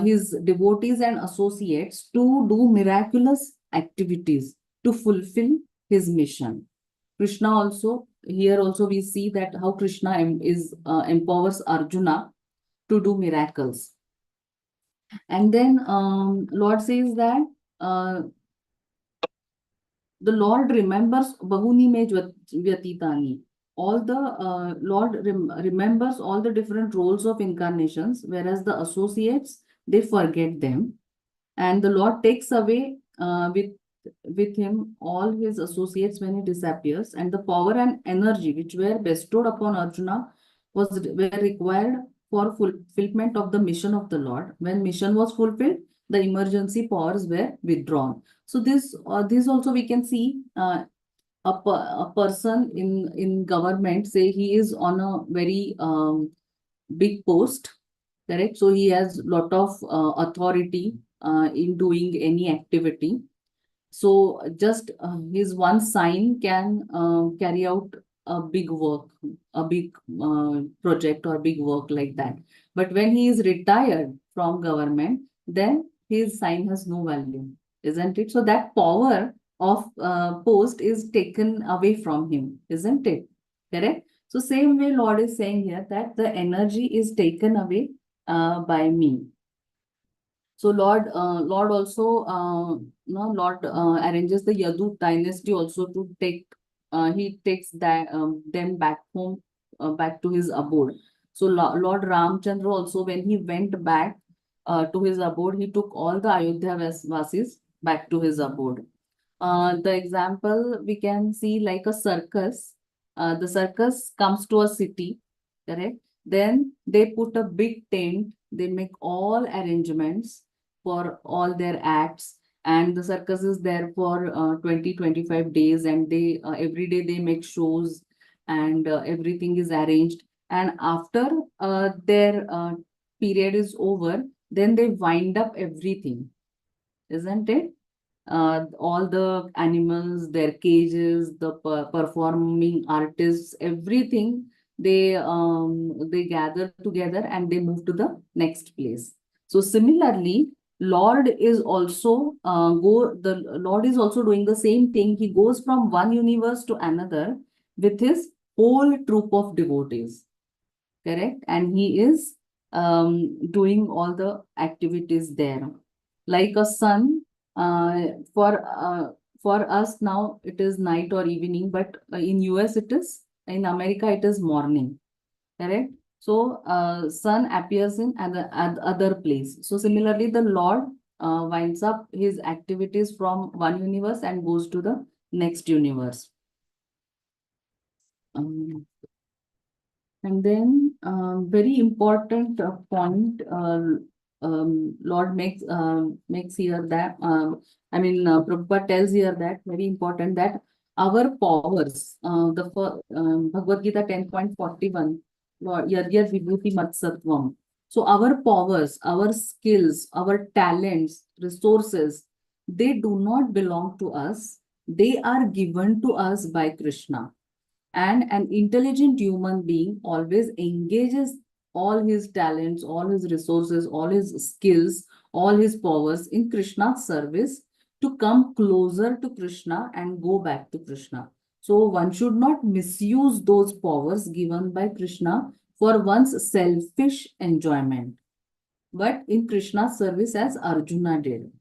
his devotees and associates to do miraculous activities to fulfill his mission. Krishna also, here also we see that how Krishna empowers Arjuna to do miracles. And then Lord says that the Lord remembers Bahuni me Vyatitani. All the Lord remembers all the different roles of incarnations, whereas the associates, they forget them. And the Lord takes away with him all his associates when he disappears, and the power and energy which were bestowed upon Arjuna were required for fulfillment of the mission of the Lord. When mission was fulfilled, the emergency powers were withdrawn. So this also we can see a person in government, say he is on a very big post, correct? So he has lot of authority in doing any activity. So just his one sign can carry out a big work, a big project or big work like that. But when he is retired from government, then his sign has no value, isn't it? So that power of post is taken away from him, isn't it? Correct? So same way Lord is saying here that the energy is taken away by me. So Lord also, Lord arranges the Yadu dynasty also to take, he takes them back home, back to his abode. So Lord Ramchandra also, when he went back to his abode, he took all the Ayodhya Vasis back to his abode. The example we can see like a circus. The circus comes to a city, correct? Then they put a big tent, they make all arrangements for all their acts, and the circus is there for 20-25 days, and they every day they make shows, and everything is arranged. And after their period is over, then they wind up everything, isn't it? All the animals, their cages, the performing artists, everything they gather together and they move to the next place. So similarly, Lord is also Lord is also doing the same thing. He goes from one universe to another with his whole troop of devotees, correct? And he is doing all the activities there. Like a sun, for us now it is night or evening, but in US it is, in America it is morning, correct? So sun appears in other place. So similarly, the Lord winds up his activities from one universe and goes to the next universe. And then very important point Lord makes here that Prabhupada tells here that very important that our powers, Bhagavad Gita 10.41, Lord Yadyad Vibhuti Matsattvam. So our powers, our skills, our talents, resources, they do not belong to us. They are given to us by Krishna. And an intelligent human being always engages all his talents, all his resources, all his skills, all his powers in Krishna's service to come closer to Krishna and go back to Krishna. So one should not misuse those powers given by Krishna for one's selfish enjoyment, but in Krishna's service as Arjuna did.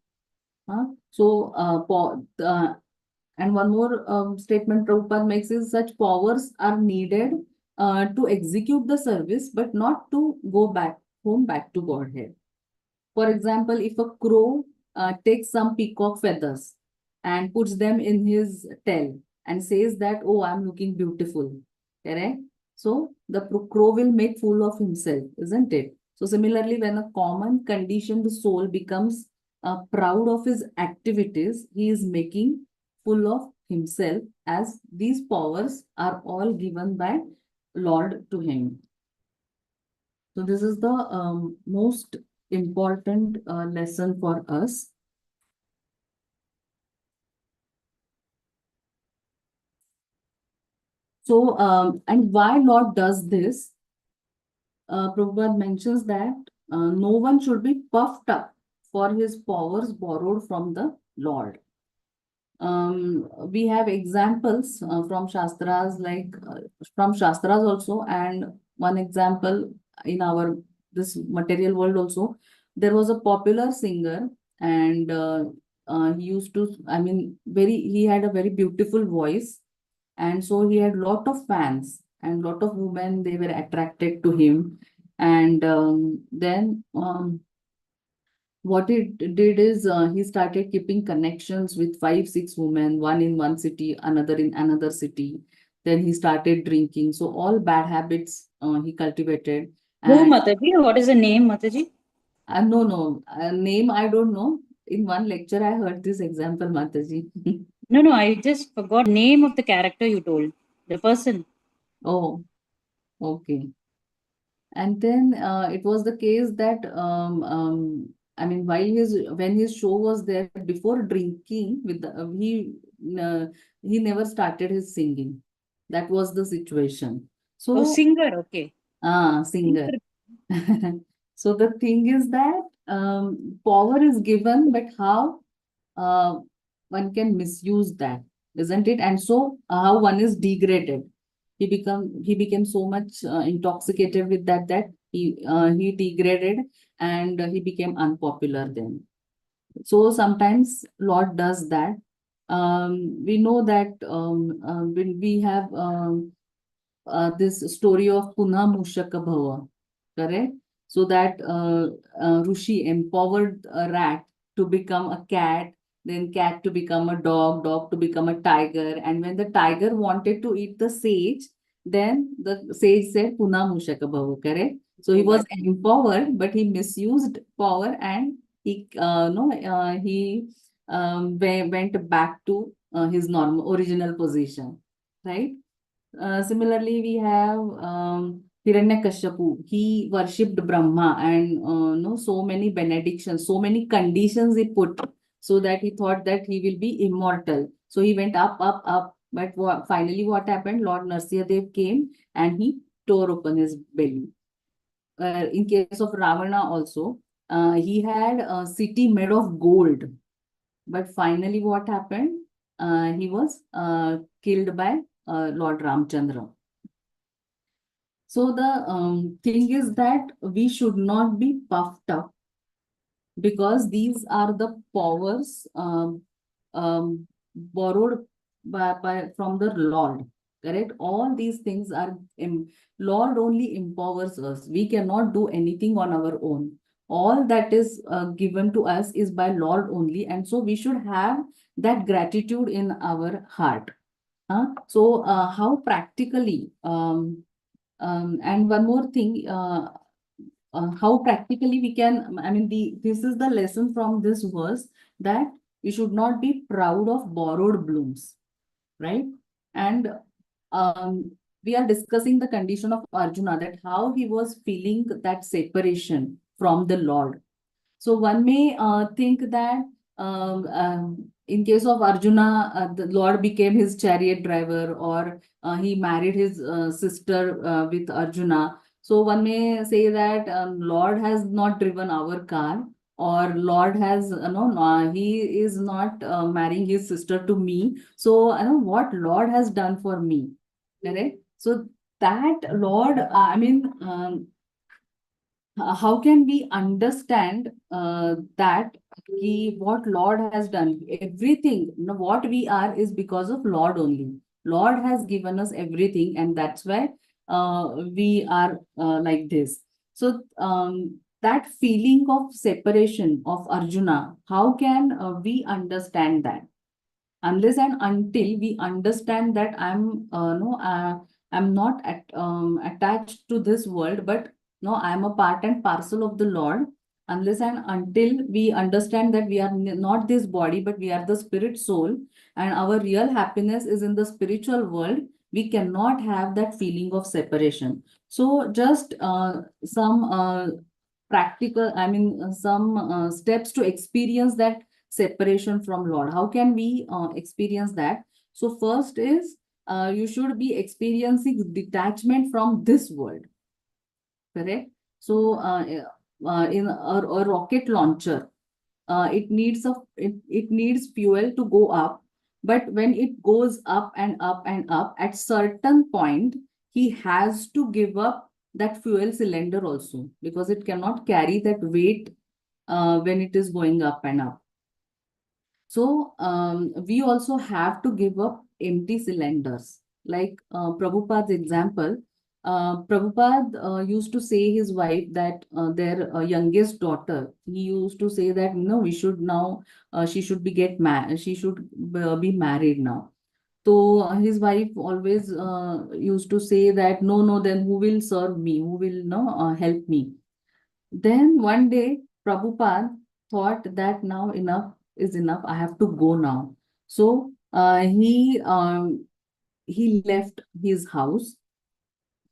And one more statement Prabhupada makes is such powers are needed to execute the service, but not to go back home, back to Godhead. For example, if a crow takes some peacock feathers and puts them in his tail and says that, oh, I'm looking beautiful, correct? So the crow will make fool of himself, isn't it? So similarly, when a common conditioned soul becomes proud of his activities, he is making full of himself, as these powers are all given by Lord to him. So this is the most important lesson for us. So, and why Lord does this? Prabhupada mentions that no one should be puffed up for his powers borrowed from the Lord. We have examples from Shastras, from Shastras also, and one example in our this material world also. There was a popular singer, and he used to, he had a very beautiful voice, and so he had lot of fans, and lot of women, they were attracted to him. And then what he did is he started keeping connections with 5-6 women, one in one city, another in another city. Then he started drinking. So all bad habits he cultivated. Who, And Mataji? What is the name, Mataji? no, name I don't know. In one lecture, I heard this example, Mataji. No, I just forgot name of the character you told. The person. Oh, okay. And then it was the case that when his show was there, before drinking with he never started his singing. That was the situation. Oh, So singer. Okay. singer. So the thing is that power is given, but how one can misuse that, isn't it? And so how one is degraded. He became so much intoxicated with that he degraded, and he became unpopular then. So sometimes Lord does that. We know that when we have this story of Punha Mushaka Bhava, correct? So that Rishi empowered a rat to become a cat, then cat to become a dog, dog to become a tiger. And when the tiger wanted to eat the sage, then the sage said Punha Mushaka Bhava, correct? So he was empowered, but he misused power, and he went back to his normal original position, right? Similarly, we have Hiranyakashipu. He worshipped Brahma, and so many benedictions, so many conditions he put, so that he thought that he will be immortal. So he went up, up, up. But finally, what happened? Lord Narsihadev came and he tore open his belly. In case of Ravana also, he had a city made of gold. But finally, what happened? He was killed by Lord Ramchandra. So the thing is that we should not be puffed up, because these are the powers borrowed from the Lord. Correct? All these things are Lord only empowers us. We cannot do anything on our own. All that is given to us is by Lord only, and so we should have that gratitude in our heart. So how practically And one more thing, how practically we can, I mean, this is the lesson from this verse, that we should not be proud of borrowed blooms, right? And we are discussing the condition of Arjuna, that how he was feeling that separation from the Lord. So one may think that in case of Arjuna, the Lord became his chariot driver, or he married his sister with Arjuna. So one may say that Lord has not driven our car, or Lord has no, he is not marrying his sister to me. So I know what Lord has done for me, correct? So that Lord, I mean. How can we understand that what Lord has done? Everything, what we are is because of Lord only. Lord has given us everything, and that's why we are like this. So that feeling of separation of Arjuna, how can we understand that? Unless and until we understand that I'm not attached to this world, but no, I'm a part and parcel of the Lord. Unless and until we understand that we are not this body, but we are the spirit soul, and our real happiness is in the spiritual world, we cannot have that feeling of separation. So just some practical, I mean, some steps to experience that separation from Lord. How can we experience that? So first is you should be experiencing detachment from this world, correct? So in a rocket launcher, it needs fuel to go up, but when it goes up and up and up, at certain point, he has to give up that fuel cylinder also, because it cannot carry that weight when it is going up and up. So we also have to give up empty cylinders. Like Prabhupada's example, Prabhupada used to say his wife that their youngest daughter, he used to say that, no, we should now, she should she should be married now. So his wife always used to say that, no, no, then who will serve me? Who will help me? Then one day, Prabhupada thought that now enough is enough. I have to go now. So he left his house.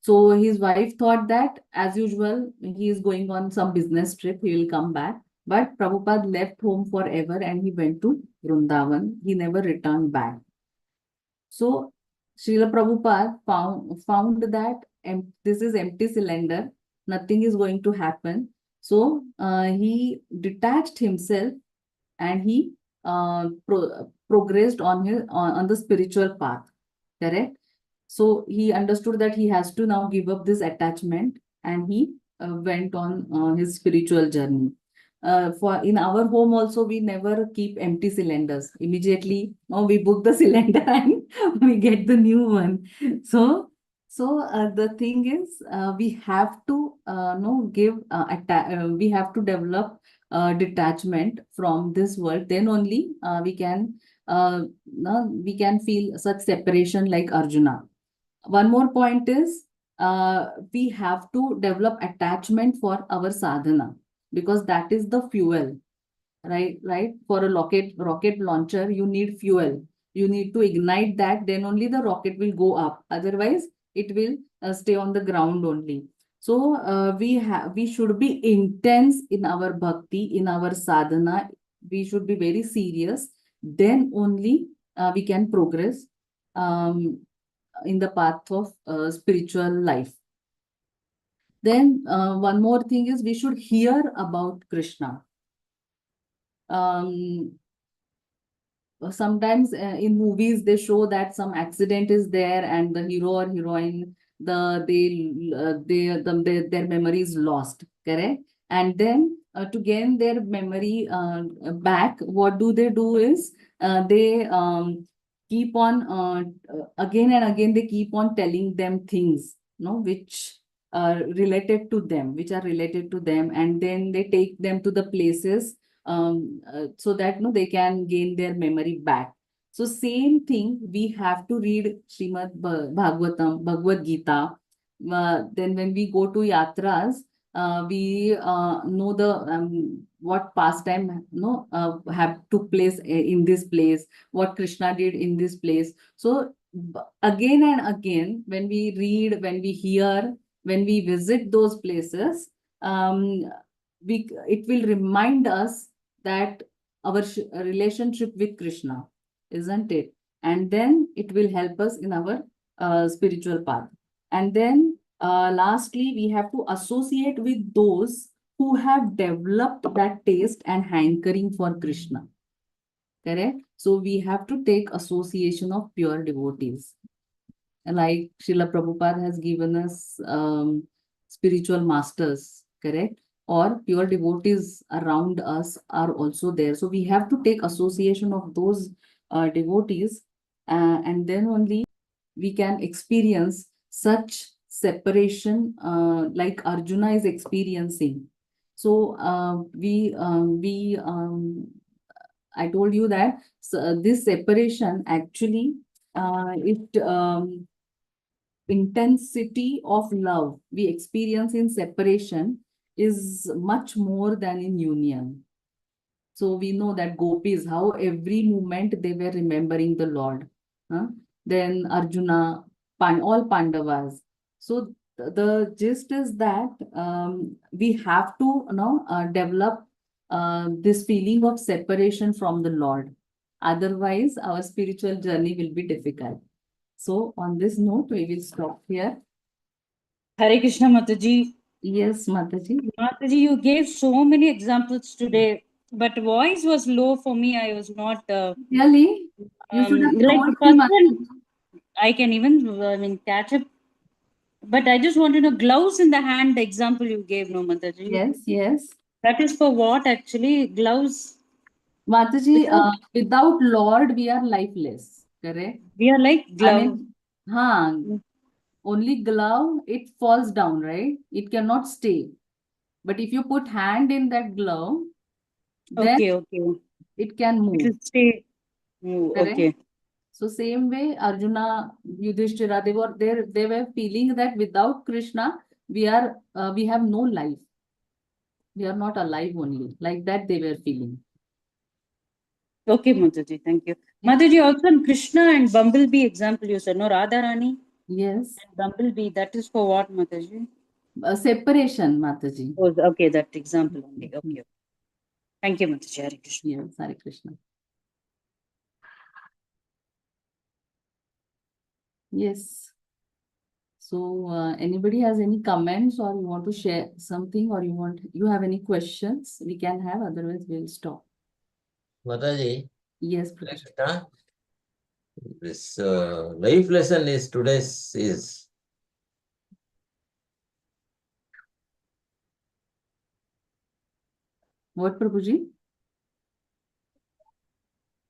So his wife thought that, as usual, he is going on some business trip. He will come back. But Prabhupada left home forever, and he went to Vrindavan. He never returned back. So Srila Prabhupada found that this is empty cylinder, nothing is going to happen. So he detached himself, and he progressed on the spiritual path, correct? So he understood that he has to now give up this attachment, and he went on his spiritual journey. For in our home also, we never keep empty cylinders. Immediately, we book the cylinder and we get the new one. So the thing is, we have to we have to develop detachment from this world. Then only we can feel such separation like Arjuna. One more point is we have to develop attachment for our sadhana, because that is the fuel, right? For a rocket launcher, you need fuel. You need to ignite that, then only the rocket will go up. Otherwise, it will stay on the ground only. So we should be intense in our bhakti, in our sadhana. We should be very serious. Then only we can progress in the path of spiritual life. Then one more thing is, we should hear about Krishna. Sometimes in movies they show that some accident is there, and the hero or heroine, their memory is lost, correct? And then to gain their memory back, what do? Is they keep on again and again, they keep on telling them things, which are related to them, and then they take them to the places so that they can gain their memory back. So same thing, we have to read Srimad Bhagavatam, Bhagavad Gita, then when we go to yatras, we know the what pastime have took place in this place, what Krishna did in this place. So again and again, when we read, when we hear, when we visit those places, it will remind us that our relationship with Krishna, isn't it? And then it will help us in our spiritual path. And then lastly, we have to associate with those who have developed that taste and hankering for Krishna. Correct? So we have to take association of pure devotees. Like Srila Prabhupada has given us spiritual masters, correct? Or pure devotees around us are also there. So we have to take association of those devotees, and then only we can experience such separation like Arjuna is experiencing. So I told you that this separation actually intensity of love we experience in separation is much more than in union. So we know that gopis, how every moment they were remembering the Lord. Then Arjuna, all Pandavas. So the gist is that we have to develop this feeling of separation from the Lord. Otherwise, our spiritual journey will be difficult. So on this note, we will stop here. Hare Krishna, Mataji. Yes, Mataji. Mataji, you gave so many examples today, but voice was low for me. I was not. Really? You should have like told the me, first Mataji. one, I can even catch up. But I just want to know gloves in the hand, the example you gave, no, Mataji. Yes, yes. That is for what actually? Gloves. Mataji, Without, without Lord, we are lifeless. Correct? we are like I glove. mean, only glove, it falls down, right? It cannot stay. But if you put hand in that glove, then Okay. it can It move. will stay. Oh, Correct? okay. So same way, Arjuna, Yudhishthira, they were feeling that without Krishna, we have no life. We are not alive only. Like that they were feeling. Okay, Mataji, thank you. Mataji, also in Krishna and Bumblebee example you said, no, Radharani Yes. and Bumblebee, that is for what, Mataji? Separation, Mataji. Oh, okay, that example only. Okay. Thank you, Mataji. Hare Krishna. Yes, Hare Krishna. Yes. So anybody has any comments or you want to share something or you have any questions, we can have, otherwise we'll stop. Mataji, Yes, Prabhu. this life lesson is today's is What, Prabhuji?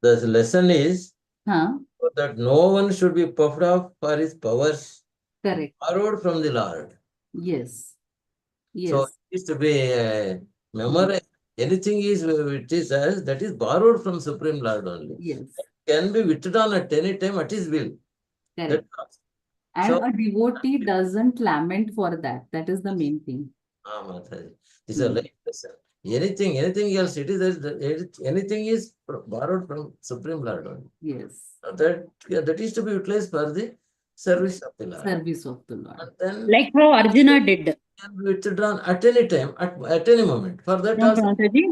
the lesson is Huh? that no one should be puffed up for his powers Correct. borrowed from the Lord. Yes. Yes. So it is to be memorized. Anything is which is as that is borrowed from Supreme Lord only. Yes. Can be withdrawn at any time at his will. Correct. And So, a devotee doesn't lament for that. That is the main thing. Mataji, this is a life lesson. Anything else, it is anything is borrowed from Supreme Lord only. Yes. That is to be utilized for the service of the Lord. Service of the Lord. And then Like how Arjuna did. can be withdrawn at any time, at any moment. For that No, also, Mataji?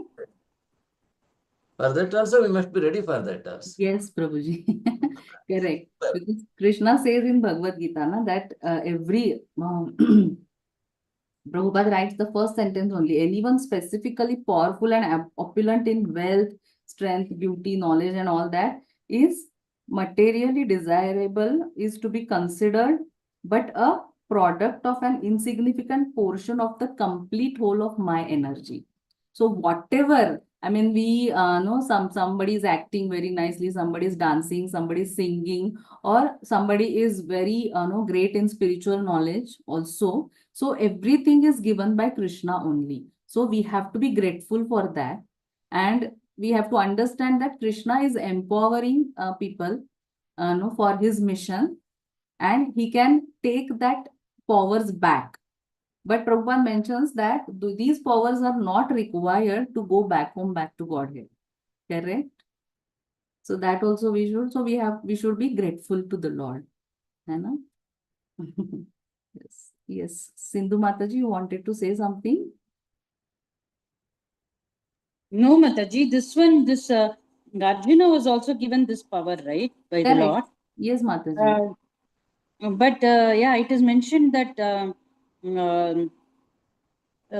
for that also we must be ready for that also. Yes, Prabhuji. Correct. Because Krishna says in Bhagavad Gita that every Prabhupada writes the first sentence only. Anyone specifically powerful and opulent in wealth, strength, beauty, knowledge, and all that is materially desirable, is to be considered, but a product of an insignificant portion of the complete whole of my energy. So whatever, I mean, we know somebody is acting very nicely, somebody is dancing, somebody is singing, or somebody is very great in spiritual knowledge also. So everything is given by Krishna only. So we have to be grateful for that. And we have to understand that Krishna is empowering people for his mission. And he can take that powers back. But Prabhupada mentions that these powers are not required to go back home, back to Godhead. Correct? So that also we should. So we should be grateful to the Lord. Hai na? Yes. Yes. Sindhu Mataji, you wanted to say something? No, Mataji, this Arjuna was also given this power, right, by the Correct. Lord. Yes, Mataji. But yeah, it is mentioned that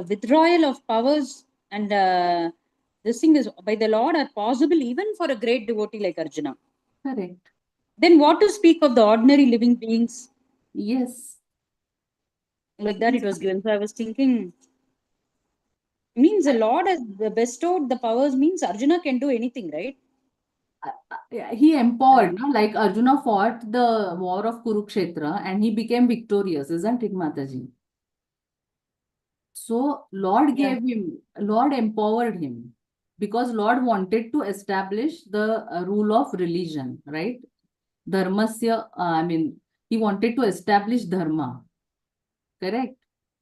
withdrawal of powers and this thing is by the Lord are possible even for a great devotee like Arjuna. Correct. Then what to speak of the ordinary living beings? Yes. Like that it was given. So I was thinking, means the Lord has bestowed the powers, means Arjuna can do anything, right? He empowered, no? Like Arjuna fought the war of Kurukshetra and he became victorious, isn't it, Mataji? So Lord Yeah. Lord empowered him because Lord wanted to establish the rule of religion, right? Dharmasya, he wanted to establish dharma, correct?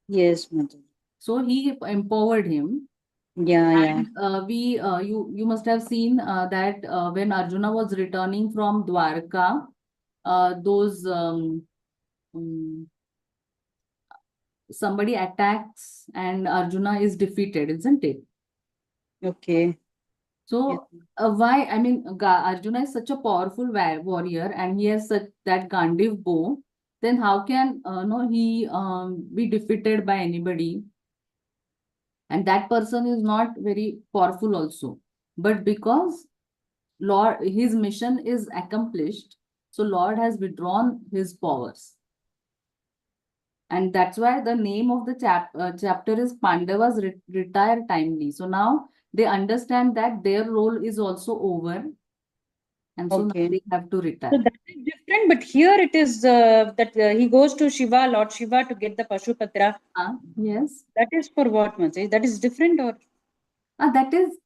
Yes, Mataji. So he empowered him. Yeah, yeah. And you must have seen that when Arjuna was returning from Dwarka, those somebody attacks and Arjuna is defeated, isn't it? Okay. So why? Arjuna is such a powerful warrior, and he has such that Gandiv bow. Then how can he be defeated by anybody? And that person is not very powerful also, but because Lord, his mission is accomplished, so Lord has withdrawn his powers. And that's why the name of the chapter is Pandavas retire timely. So now they understand that their role is also over. And so now they have to retire. So that is different, but here it is that he goes to Shiva, Lord Shiva, to get the Pashupatra. Yes. That is for what, Mataji? That is different, or? That is,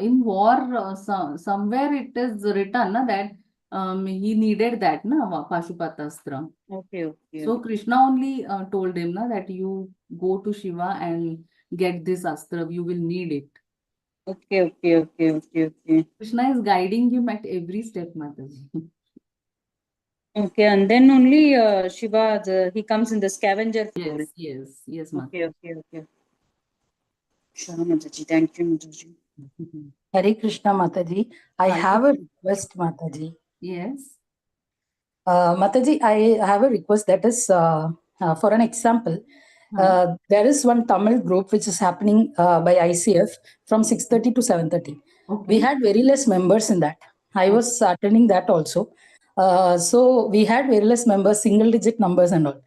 in war, somewhere it is written that he needed that, Pashupatastra. Okay. So Krishna only told him that you go to Shiva and get this astra, you will need it. Okay. Krishna is guiding him at every step, Mataji. Okay, and then only Shiva, he comes in the scavenger role. Yes, Mataji. Okay. Sure, Mataji. Thank you, Mataji. Hare Krishna, Mataji. I have a request, Mataji. Yes. Mataji, I have a request that is for an example. There is one Tamil group which is happening by ICF from 6:30 to 7:30. Okay. We had very less members in that. I was attending that also. So we had very less members, single digit numbers and all.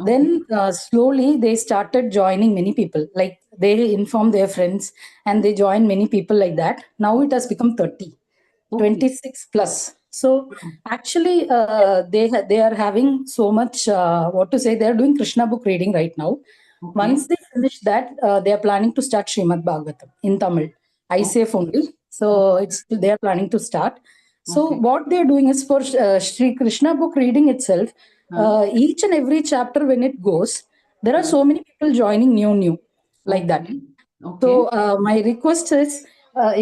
Okay. Then slowly they started joining many people. Like they informed their friends and they joined many people like that. Now it has become 30. Okay. 26 plus. So actually, they are having so much. They are doing Krishna book reading right now. Okay. Once they finish that, they are planning to start Srimad Bhagavatam in Tamil. ICF only. So they are planning to start. So what they are doing is for Sri Krishna book reading itself. Each and every chapter when it goes, there are so many people joining new like that. Okay. So my request is,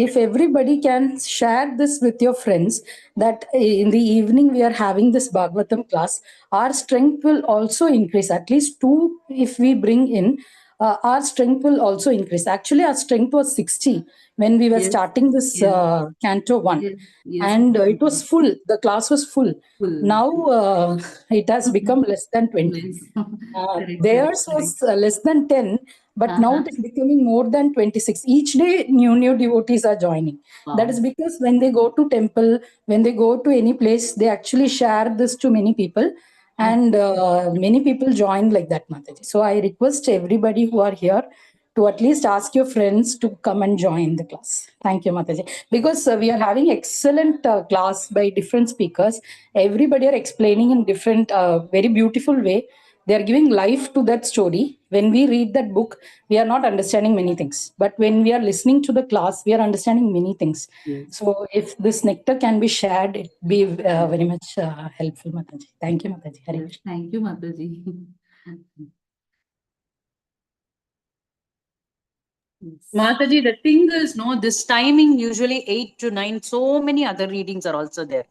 if everybody can share this with your friends, that in the evening we are having this Bhagavatam class, our strength will also increase. At least 2, if we bring in, our strength will also increase. Actually, our strength was 60 when we were starting this Canto 1. And it was full. The class was full. Now it has become less than 20. Theirs was less than 10, but now it is becoming more than 26. Each day, new devotees are joining. That is because when they go to temple, when they go to any place, they actually share this to many people. And many people join like that, Mataji. So I request everybody who are here to at least ask your friends to come and join the class. Thank you, Mataji. Because we are having excellent class by different speakers. Everybody are explaining in different, very beautiful way. They are giving life to that story. When we read that book, we are not understanding many things. But when we are listening to the class, we are understanding many things. Yes. So if this nectar can be shared, it will be very much helpful, Mataji. Thank you, Mataji. Hare Yes, Krishna. thank you, Mataji. Yes. Mataji, the thing is, no, this timing usually 8 to 9. So many other readings are also there,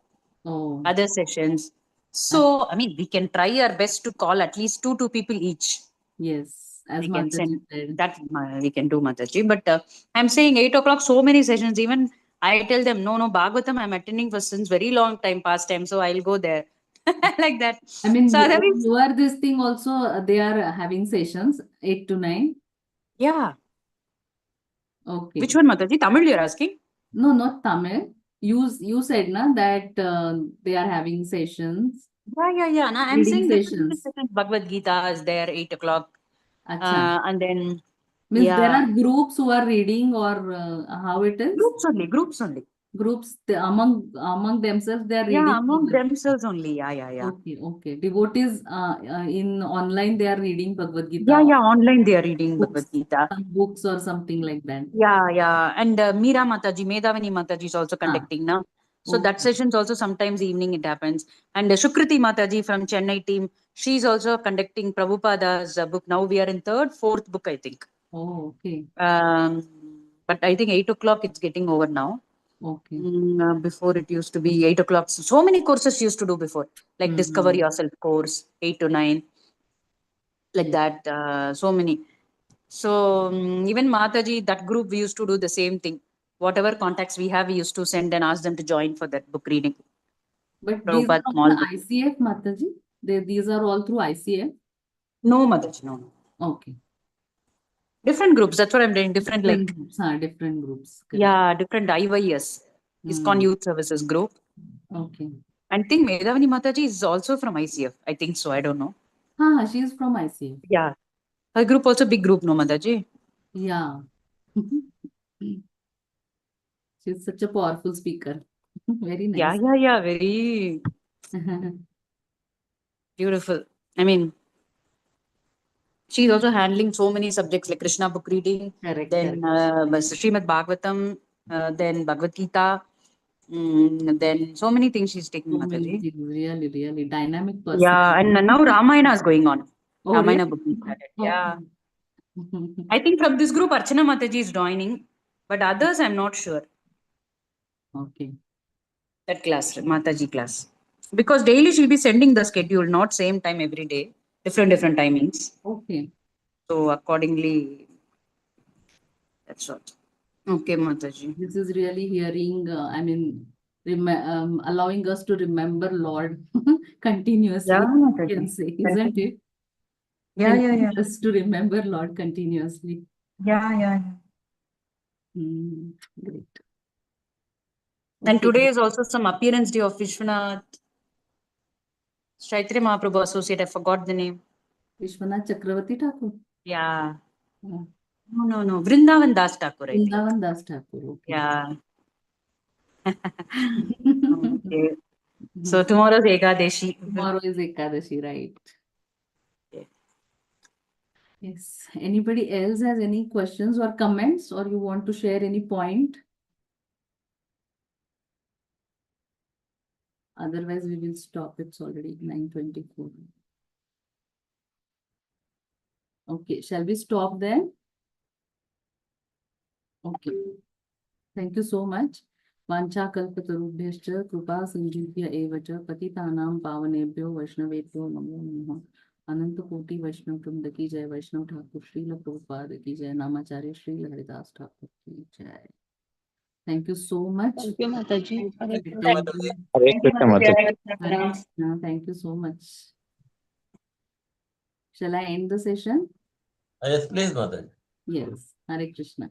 Oh, other sessions. So, I mean, we can try our best to call at least two people each. yes, as We can Mataji send said. that. We can do, Mataji. But I'm saying 8 o'clock. So many sessions. Even I tell them, no, Bhagavatam. I'm attending for since very long time, past time. So I'll go there, like that. I mean, So otherwise, you are this thing also, they are having sessions 8 to 9. yeah. Okay. Which one, Mataji? Tamil you're asking? No, not Tamil. You said na that they are having sessions, Yeah. No, I'm reading saying different sessions. sessions. Bhagavad Gita is there 8 o'clock. Acha. And then, Means there yeah, are groups who are reading, or how it is? groups only. Groups among themselves they are Yeah, reading. among themselves only. Yeah. Okay. Devotees in online they are reading Bhagavad Gita, Yeah, online they are reading books, Bhagavad Gita. some books or something like that. Yeah. And Meera Mataji, Medhavani Mataji is also conducting now. So that Okay. session's also sometimes evening it happens. And Shukriti Mataji from Chennai team, she's also conducting Prabhupada's book. Now we are in fourth book, I think. Oh, okay. But I think 8 o'clock it's getting over now. Okay. Before it used to be 8 o'clock. So many courses used to do before, like Discover Yourself course, 8 to 9, like Yes. that. So many. So even Mataji, that group, we used to do the same thing. Whatever contacts we have, we used to send and ask them to join for that book reading. But these Prabhupada are small the book. ICF, Mataji. These are all through ICF. No, Mataji, no. Okay. Different groups. That's what I'm doing. Different Groups, different groups. Correct. yeah, different IYS. ISKCON Youth Services group. Okay. And I think Medhavani Mataji is also from ICF. I think so. I don't know. She is from ICF. Yeah. Her group also big group, no, Mataji? Yeah. She's such a powerful speaker. Very nice. Yeah. Very beautiful. I mean, she's also handling so many subjects like Krishna book reading, Correct. then Srimad Bhagavatam, then Bhagavad Gita, then so many things she's taking, So many Mataji. things. Really dynamic person. Yeah, and now Ramayana is going on. Oh, Ramayana really? book is started. Yeah. Okay. I think from this group, Archana Mataji is joining, but others I'm not sure. Okay. That class, Mataji class. Because daily she'll be sending the schedule, not same time every day, different timings. Okay. So accordingly, that's what. Okay, Mataji. This is really hearing, allowing us to remember Lord continuously, Yeah, you Mataji. can say, isn't it? Yeah. Helping us to remember Lord continuously. Yeah. Great. And Okay. today is also some appearance day of Vishwanath Chaitanya Mahaprabhu associate. I forgot the name. Vishwanath Chakravarti Thakur. Yeah. Yeah. No. Vrindavan Das Thakur, I think. Vrindavan Das Thakur. Okay. Yeah. Okay. So tomorrow's Ekadashi. Tomorrow is Ekadashi, right? Okay. Yes. Anybody else has any questions or comments, or you want to share any point? Otherwise, we will stop. It's already 9:24. Okay. Shall we stop then? Okay. Thank you so much. Vancha kalpatarubhyascha kripa sindhubhya eva cha patitanam pavanebhyo vaishnavebhyo namo namaha. Ananta Koti Vaishnav Vrinda ki jai, Vaishnav Thakur Srila Prabhupada ki jai, Namacharya Srila Haridas Thakur ki jai. Thank you so much. Thank you, Mataji. Hare Thank Krishna. you. Hare Krishna, Mataji. Hare Krishna. Thank you so much. Shall I end the session? Yes, please, Mataji. Yes. Hare Krishna.